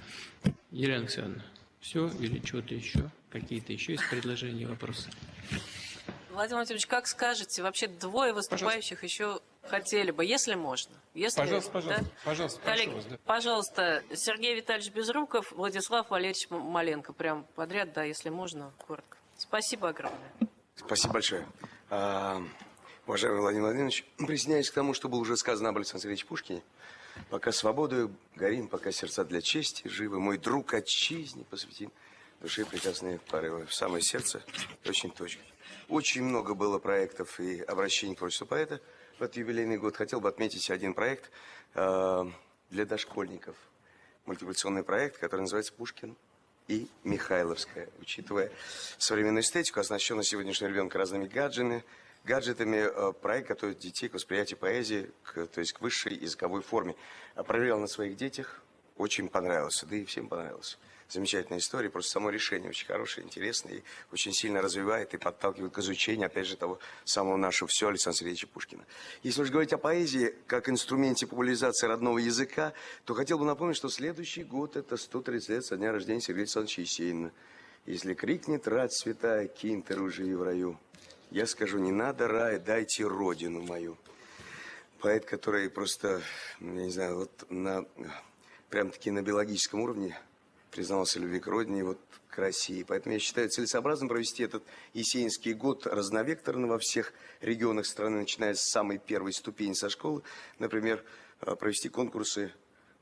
Елена Александровна, все или что-то еще? Какие-то еще есть предложения, вопросы? Владимир Владимирович, как скажете, вообще двое выступающих еще хотели бы, если можно. Если, пожалуйста, да? пожалуйста. Коллеги, прошу вас, да. пожалуйста, Сергей Витальевич Безруков, Владислав Валерьевич Маленко. Прям подряд, да, если можно, коротко. Спасибо огромное. Спасибо большое. Уважаемый Владимир Владимирович, присоединяюсь к тому, что было уже сказано об Александре Сергеевиче Пушкине. Пока свободою горим, пока сердца для чести живы, мой друг отчизне посвятим души прекрасные порывы. В самое сердце очень точно. Очень много было проектов и обращений к творчеству поэта в этот юбилейный год. Хотел бы отметить один проект для дошкольников. Мультипликационный проект, который называется «Пушкин и Михайловская». Учитывая современную эстетику, оснащенную сегодняшнего ребенка разными гаджетами, проект готовит детей к восприятию поэзии, то есть к высшей языковой форме. Проверял на своих детях, очень понравился, да и всем понравилось. Замечательная история, просто само решение очень хорошее, интересное, и очень сильно развивает и подталкивает к изучению, опять же, того самого нашего все Александра Сергеевича Пушкина. Если уж говорить о поэзии как инструменте популяризации родного языка, то хотел бы напомнить, что следующий год – это 130 лет со дня рождения Сергея Александровича Есенина. Если крикнет рать святая, кинь ты ружье в раю, я скажу, не надо рая, дайте родину мою. Поэт, который просто, я не знаю, вот прям-таки на биологическом уровне признался в любви к родине, вот к России. Поэтому я считаю целесообразным провести этот Есенинский год разновекторно во всех регионах страны, начиная с самой первой ступени со школы. Например, провести конкурсы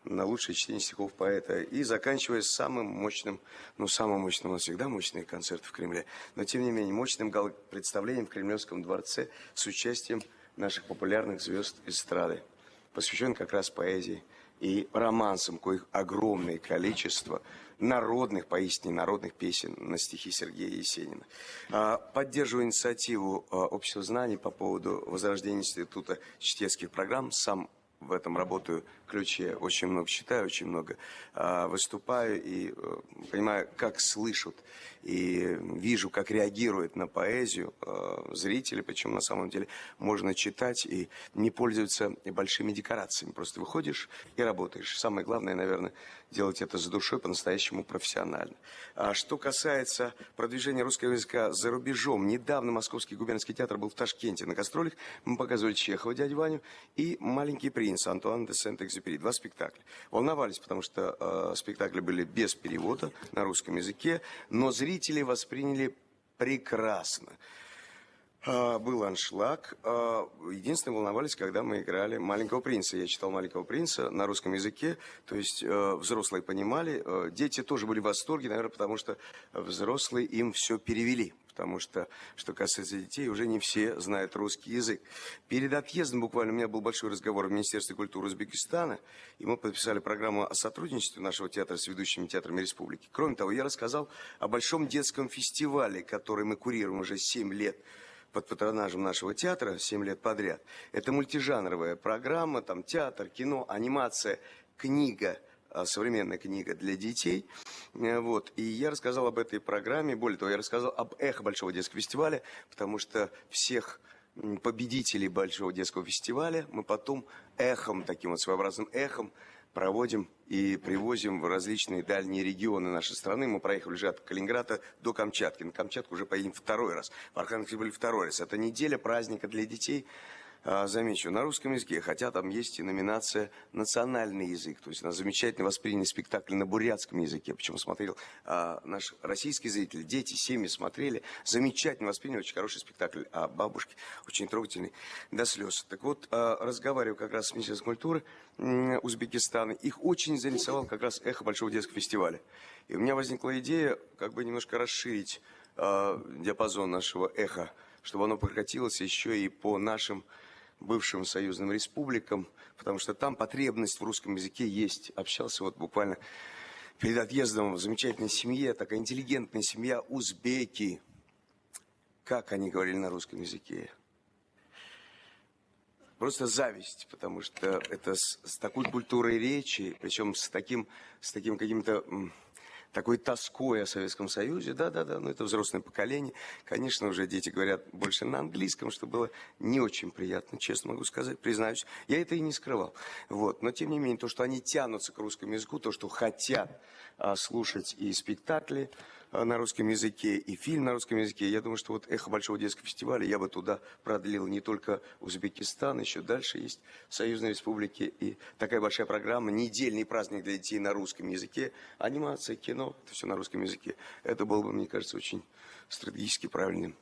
на лучшее чтение стихов поэта и заканчивая самым мощным, у нас всегда мощные концерты в Кремле, но тем не менее мощным представлением в Кремлевском дворце с участием наших популярных звезд эстрады, посвящен как раз поэзии и романсам, коих огромное количество, народных, поистине народных песен на стихи Сергея Есенина. Поддерживаю инициативу Общества знаний по поводу возрождения института чтецких программ. Сам в этом работаю ключе, очень много читаю, очень много выступаю и понимаю, как слышат и вижу, как реагируют на поэзию зрители, причем на самом деле можно читать и не пользоваться большими декорациями, просто выходишь и работаешь. Самое главное, наверное, делать это с душой, по-настоящему профессионально. Что касается продвижения русского языка за рубежом, недавно Московский губернский театр был в Ташкенте на гастролях, мы показывали Чехова, дядю Ваню, и «Маленький принц» Антуана де Сент-Экзюпери. 2 спектакля. Волновались, потому что спектакли были без перевода на русском языке, но зрители восприняли прекрасно. Был аншлаг. Единственное, волновались, когда мы играли «Маленького принца». Я читал «Маленького принца» на русском языке, то есть взрослые понимали. Дети тоже были в восторге, наверное, потому что взрослые им все перевели. Потому что касается детей, уже не все знают русский язык. Перед отъездом буквально у меня был большой разговор в Министерстве культуры Узбекистана, и мы подписали программу о сотрудничестве нашего театра с ведущими театрами республики. Кроме того, я рассказал о большом детском фестивале, который мы курируем уже 7 лет под патронажем нашего театра, 7 лет подряд. Это мультижанровая программа, там театр, кино, анимация, книга, современная книга для детей. Вот. И я рассказал об этой программе, более того, я рассказал об эхо Большого детского фестиваля, потому что всех победителей Большого детского фестиваля мы потом эхом, таким вот своеобразным эхом, проводим и привозим в различные дальние регионы нашей страны. Мы проехали уже от Калининграда до Камчатки. На Камчатку уже поедем 2-й раз. В Архангельске были 2-й раз. Это неделя праздника для детей. Замечу, на русском языке, хотя там есть и номинация «Национальный язык». То есть у нас замечательно восприняли спектакль на бурятском языке. Причем смотрел наш российский зритель, дети, семьи смотрели. Замечательно восприняли, очень хороший спектакль о бабушке, очень трогательный до слез. Так вот, разговариваю как раз с Министерством культуры Узбекистана. Их очень заинтересовал как раз эхо Большого детского фестиваля. И у меня возникла идея как бы немножко расширить диапазон нашего эха, чтобы оно прокатилось еще и по нашим бывшим союзным республикам, потому что там потребность в русском языке есть. Общался вот буквально перед отъездом в замечательной семье, такая интеллигентная семья, узбеки. Как они говорили на русском языке? Просто зависть, потому что это с такой культурой речи, причем с таким каким-то такой тоской о Советском Союзе, да-да-да, но это взрослое поколение. Конечно, уже дети говорят больше на английском, что было не очень приятно, честно могу сказать, признаюсь. Я это и не скрывал. Вот. Но, тем не менее, то, что они тянутся к русскому языку, то, что хотят слушать и спектакли на русском языке, и фильм на русском языке, я думаю, что вот эхо Большого детского фестиваля я бы туда продлил не только Узбекистан, еще дальше есть союзные республики, и такая большая программа, недельный праздник для детей на русском языке, анимация, кино, это все на русском языке. Это было бы, мне кажется, очень стратегически правильным.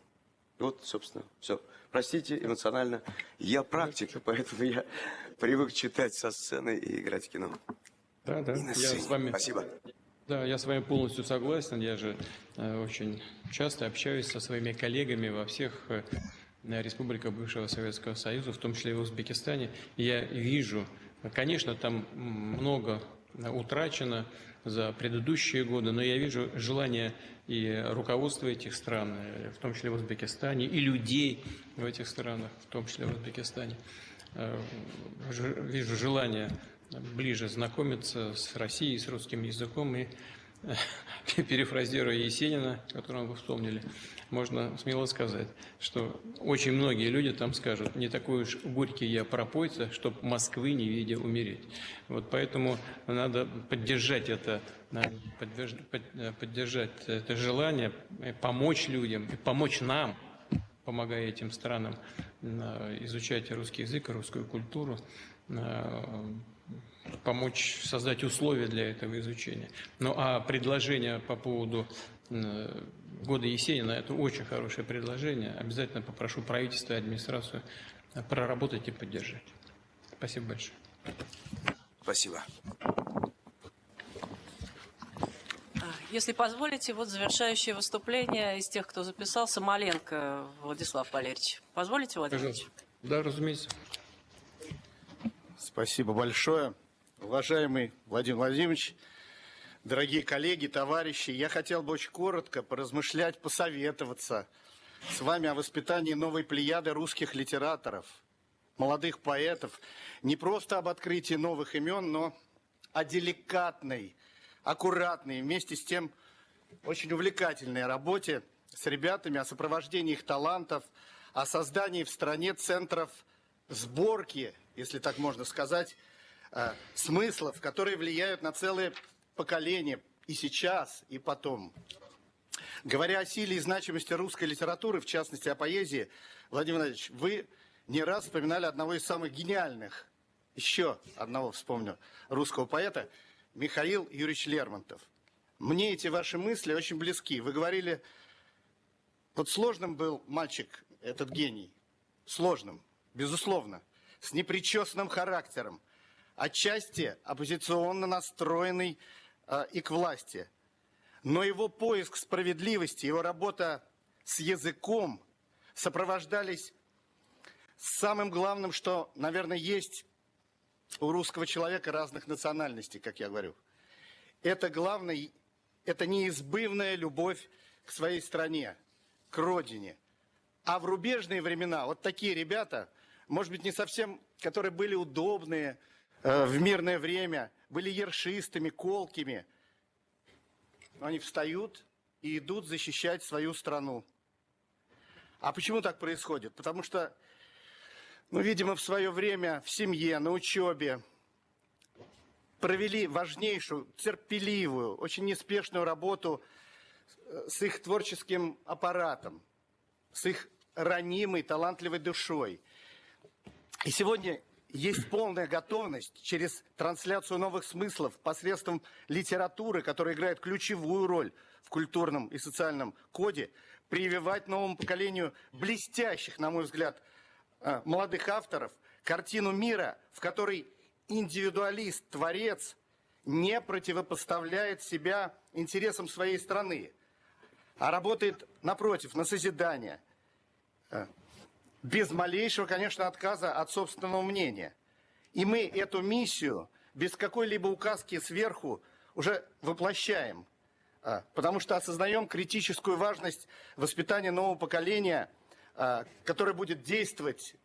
Вот, собственно, все. Простите, эмоционально. Я практик, поэтому я привык читать со сцены и играть в кино. Да, я с вами... Спасибо. Да, я с вами полностью согласен. Я же очень часто общаюсь со своими коллегами во всех республиках бывшего Советского Союза, в том числе и в Узбекистане. И я вижу, конечно, там много утрачено за предыдущие годы, но я вижу желание и руководства этих стран, в том числе в Узбекистане, и людей в этих странах, в том числе в Узбекистане. Вижу желание ближе знакомиться с Россией, с русским языком. И, перефразируя Есенина, которого вы вспомнили, можно смело сказать, что очень многие люди там скажут: не такой уж горький я пропойца, чтоб Москвы не видя умереть. Вот поэтому надо поддержать это, поддержать это желание, помочь людям, помочь нам, помогая этим странам изучать русский язык, русскую культуру. помочь создать условия для этого изучения. Ну а предложение по поводу года Есенина – это очень хорошее предложение. Обязательно попрошу правительство и администрацию проработать и поддержать. Спасибо большое. Спасибо. Если позволите, вот завершающее выступление из тех, кто записался, Маленко Владислав Валерьевич. Позволите, Владимир Ильич? Да, разумеется. Спасибо большое. Уважаемый Владимир Владимирович, дорогие коллеги, товарищи, я хотел бы очень коротко поразмышлять, посоветоваться с вами о воспитании новой плеяды русских литераторов, молодых поэтов, не просто об открытии новых имен, но о деликатной, аккуратной, вместе с тем очень увлекательной работе с ребятами, о сопровождении их талантов, о создании в стране центров сборки, если так можно сказать, смыслов, которые влияют на целые поколения и сейчас, и потом. Говоря о силе и значимости русской литературы, в частности о поэзии, Владимир Владимирович, вы не раз вспоминали одного из самых гениальных, еще одного вспомню, русского поэта, Михаил Юрьевич Лермонтов. Мне эти ваши мысли очень близки. Вы говорили, вот сложным был мальчик, этот гений, сложным, безусловно, с непричесанным характером, отчасти оппозиционно настроенный и к власти. Но его поиск справедливости, его работа с языком сопровождались самым главным, что, наверное, есть у русского человека разных национальностей, как я говорю. Это главное, это неизбывная любовь к своей стране, к родине. А в рубежные времена вот такие ребята, может быть, не совсем, которые были удобные в мирное время, были ершистыми, колкими, но они встают и идут защищать свою страну. А почему так происходит? Потому что, ну, видимо, в свое время в семье, на учебе провели важнейшую, терпеливую, очень неспешную работу с их творческим аппаратом, с их ранимой, талантливой душой. И сегодня есть полная готовность через трансляцию новых смыслов посредством литературы, которая играет ключевую роль в культурном и социальном коде, прививать новому поколению блестящих, на мой взгляд, молодых авторов картину мира, в которой индивидуалист, творец не противопоставляет себя интересам своей страны, а работает, напротив, на созидание, без малейшего, конечно, отказа от собственного мнения. И мы эту миссию без какой-либо указки сверху уже воплощаем, потому что осознаем критическую важность воспитания нового поколения, которое будет действовать,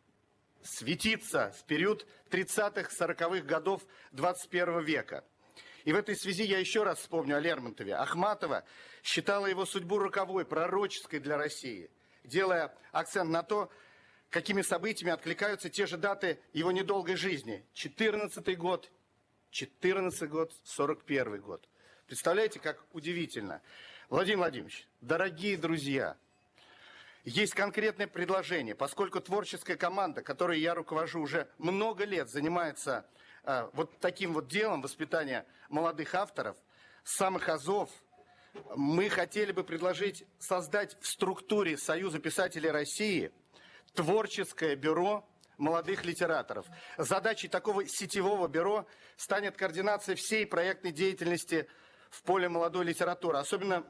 светиться в период 30-х, 40-х годов 21 века. И в этой связи я еще раз вспомню о Лермонтове. Ахматова считала его судьбу роковой, пророческой для России, делая акцент на то, какими событиями откликаются те же даты его недолгой жизни. 14-й год, 41 год. Представляете, как удивительно. Владимир Владимирович, дорогие друзья, есть конкретное предложение, поскольку творческая команда, которой я руковожу уже много лет, занимается вот таким вот делом воспитания молодых авторов, с самых азов, мы хотели бы предложить создать в структуре Союза писателей России творческое бюро молодых литераторов. Задачей такого сетевого бюро станет координация всей проектной деятельности в поле молодой литературы, особенно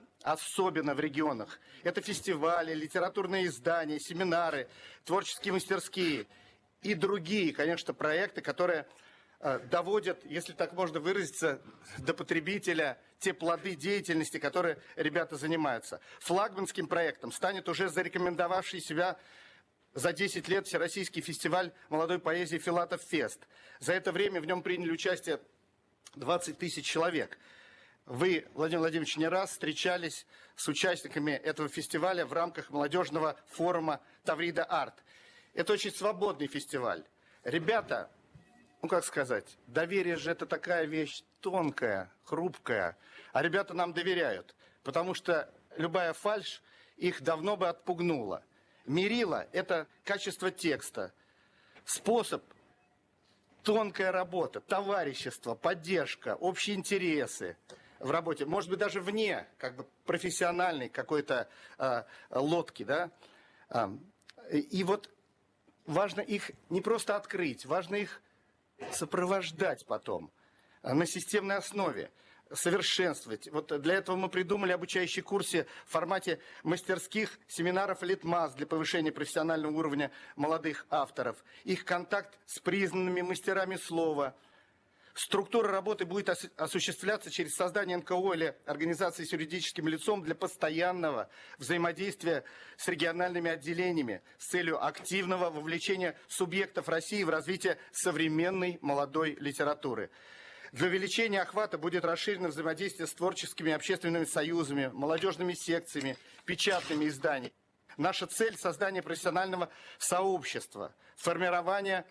в регионах. Это фестивали, литературные издания, семинары, творческие мастерские и другие, конечно, проекты, которые доводят, если так можно выразиться, до потребителя те плоды деятельности, которые ребята занимаются. Флагманским проектом станет уже зарекомендовавший себя за 10 лет Всероссийский фестиваль молодой поэзии «Филатов Фест». За это время в нем приняли участие 20 тысяч человек. Вы, Владимир Владимирович, не раз встречались с участниками этого фестиваля в рамках молодежного форума «Таврида Арт». Это очень свободный фестиваль. Ребята, ну как сказать, доверие же это такая вещь тонкая, хрупкая. А ребята нам доверяют, потому что любая фальшь их давно бы отпугнула. Мерило – это качество текста, способ тонкая работа, товарищество, поддержка, общие интересы в работе, может быть, даже вне как бы профессиональной какой-то лодки, да. И вот важно их не просто открыть, важно их сопровождать потом на системной основе, совершенствовать. Вот для этого мы придумали обучающие курсы в формате мастерских семинаров «Литмас» для повышения профессионального уровня молодых авторов, их контакт с признанными мастерами слова. Структура работы будет осуществляться через создание НКО или организации с юридическим лицом для постоянного взаимодействия с региональными отделениями с целью активного вовлечения субъектов России в развитие современной молодой литературы. Для увеличения охвата будет расширено взаимодействие с творческими общественными союзами, молодежными секциями, печатными изданиями. Наша цель – создание профессионального сообщества, формирование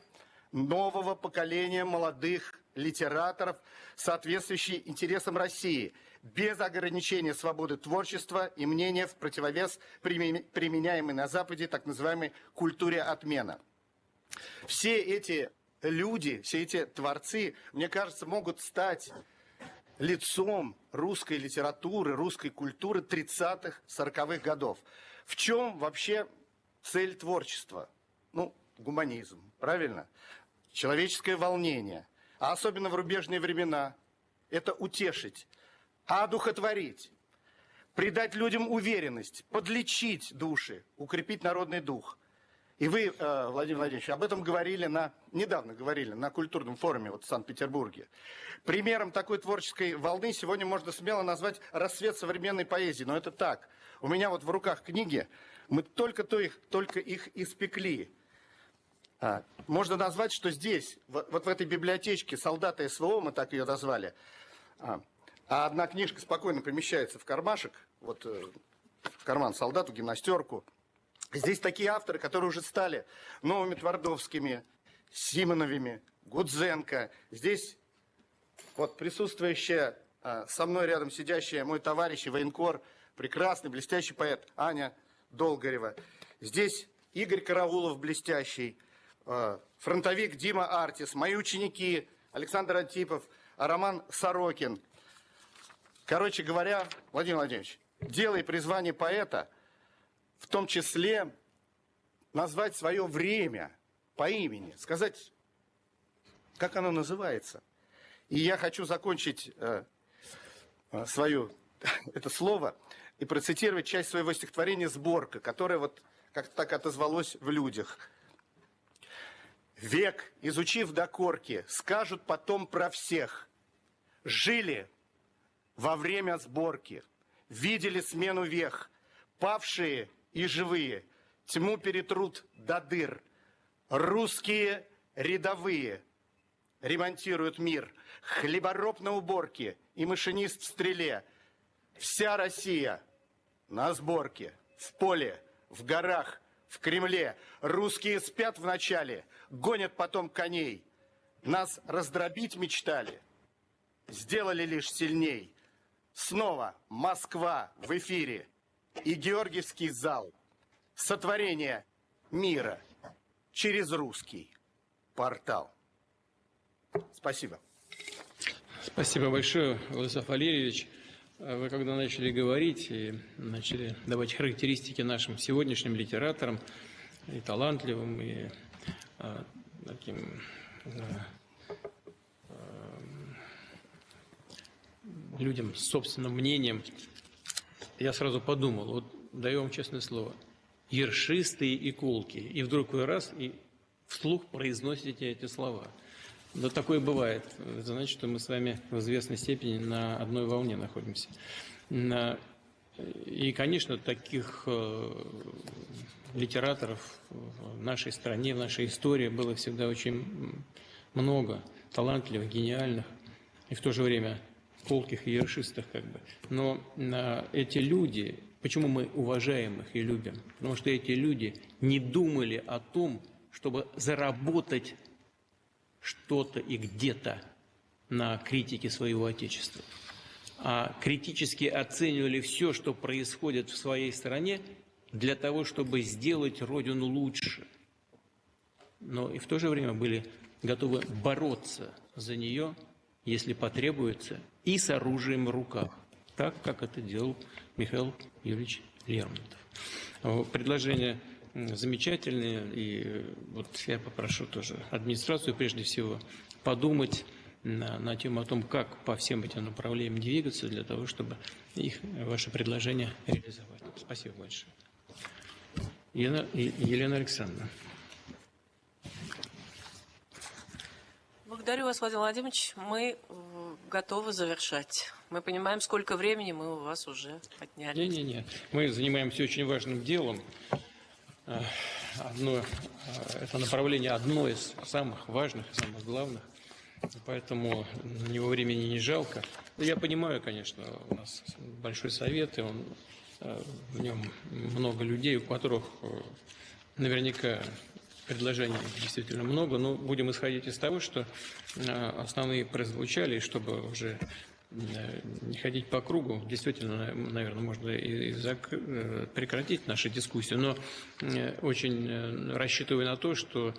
нового поколения молодых литераторов, соответствующие интересам России, без ограничения свободы творчества и мнения в противовес применяемой на Западе так называемой культуре отмена. Все эти люди, все эти творцы, мне кажется, могут стать лицом русской литературы, русской культуры 30-х, 40-х годов. В чем вообще цель творчества? Ну, гуманизм, правильно? Человеческое волнение, а особенно в рубежные времена, это утешить, одухотворить, придать людям уверенность, подлечить души, укрепить народный дух. И вы, Владимир Владимирович, об этом недавно говорили на культурном форуме вот в Санкт-Петербурге. Примером такой творческой волны сегодня можно смело назвать расцвет современной поэзии. Но это так. У меня вот в руках книги, мы только их испекли. Можно назвать, что здесь, вот в этой библиотечке «Солдаты СВО», мы так ее назвали, а одна книжка спокойно помещается в кармашек, вот в карман солдату, гимнастерку. Здесь такие авторы, которые уже стали новыми Твардовскими, Симоновыми, Гудзенко. Здесь вот присутствующая, со мной рядом сидящая мой товарищ и военкор, прекрасный, блестящий поэт Аня Долгорева. Здесь Игорь Караулов, блестящий, фронтовик Дима Артис, мои ученики Александр Антипов, Роман Сорокин. Короче говоря, Владимир Владимирович, дело и призвание поэта в том числе назвать свое время по имени, сказать, как оно называется. И я хочу закончить это слово и процитировать часть своего стихотворения «Сборка», которое вот как-то так отозвалось в людях. «Век, изучив до корки, скажут потом про всех. Жили во время сборки, видели смену вех, павшие и живые, тьму перетрут до дыр. Русские рядовые ремонтируют мир, хлебороб на уборке и машинист в стреле. Вся Россия на сборке, в поле, в горах, в Кремле. Русские спят вначале, гонят потом коней. Нас раздробить мечтали, сделали лишь сильней. Снова Москва в эфире и Георгиевский зал. Сотворение мира через русский портал». Спасибо. Спасибо большое, Владислав Валерьевич. Вы когда начали говорить и начали давать характеристики нашим сегодняшним литераторам, и талантливым, и таким людям с собственным мнением, я сразу подумал, вот даю вам честное слово, ершистые и колкие. И вдруг вы раз и вслух произносите эти слова. Да такое бывает. Это значит, что мы с вами в известной степени на одной волне находимся. И, конечно, таких литераторов в нашей стране, в нашей истории было всегда очень много. Талантливых, гениальных и в то же время колких и ершистых как бы. Но эти люди, почему мы уважаем их и любим? Потому что эти люди не думали о том, чтобы заработать что-то и где-то на критике своего Отечества, а критически оценивали все, что происходит в своей стране, для того, чтобы сделать Родину лучше. но и в то же время были готовы бороться за нее, если потребуется, и с оружием в руках, так, как это делал Михаил Юрьевич Лермонтов. Предложения замечательные, и вот я попрошу тоже администрацию, прежде всего, подумать на тему о том, как по всем этим направлениям двигаться, для того, чтобы ваши предложения реализовать. Спасибо большое. Елена Александровна. Благодарю вас, Владимир Владимирович. Мы готовы завершать. Мы понимаем, сколько времени мы у вас уже отняли. Не. Мы занимаемся очень важным делом. Это направление одно из самых важных, самых главных. Поэтому на него времени не жалко. Я понимаю, конечно, у нас большой совет, и в нем много людей, у которых наверняка предложений действительно много, но будем исходить из того, что основные прозвучали, чтобы уже не ходить по кругу. Действительно, наверное, можно и прекратить нашу дискуссию, но очень рассчитываю на то, что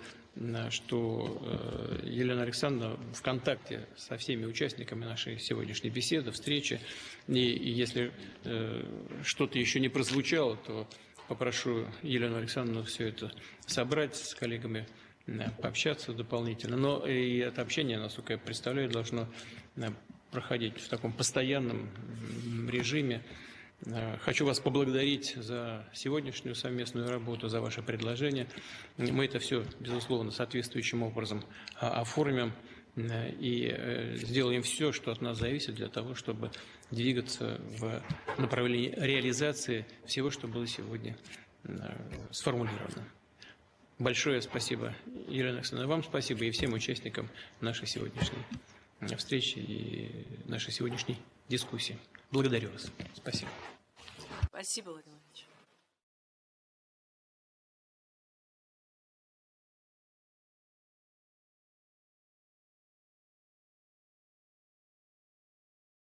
Елена Александровна в контакте со всеми участниками нашей сегодняшней беседы, встречи, и если что-то еще не прозвучало, то попрошу Елену Александровну все это собрать с коллегами, пообщаться дополнительно. Но и это общение, насколько я представляю, должно проходить в таком постоянном режиме. Хочу вас поблагодарить за сегодняшнюю совместную работу, за ваши предложения. Мы это все, безусловно, соответствующим образом оформим и сделаем все, что от нас зависит, для того, чтобы двигаться в направлении реализации всего, что было сегодня сформулировано. Большое спасибо, Елена Александровна, вам спасибо и всем участникам нашей сегодняшней встречи и нашей сегодняшней дискуссии. Благодарю вас. Спасибо. Спасибо, Владимир Владимирович.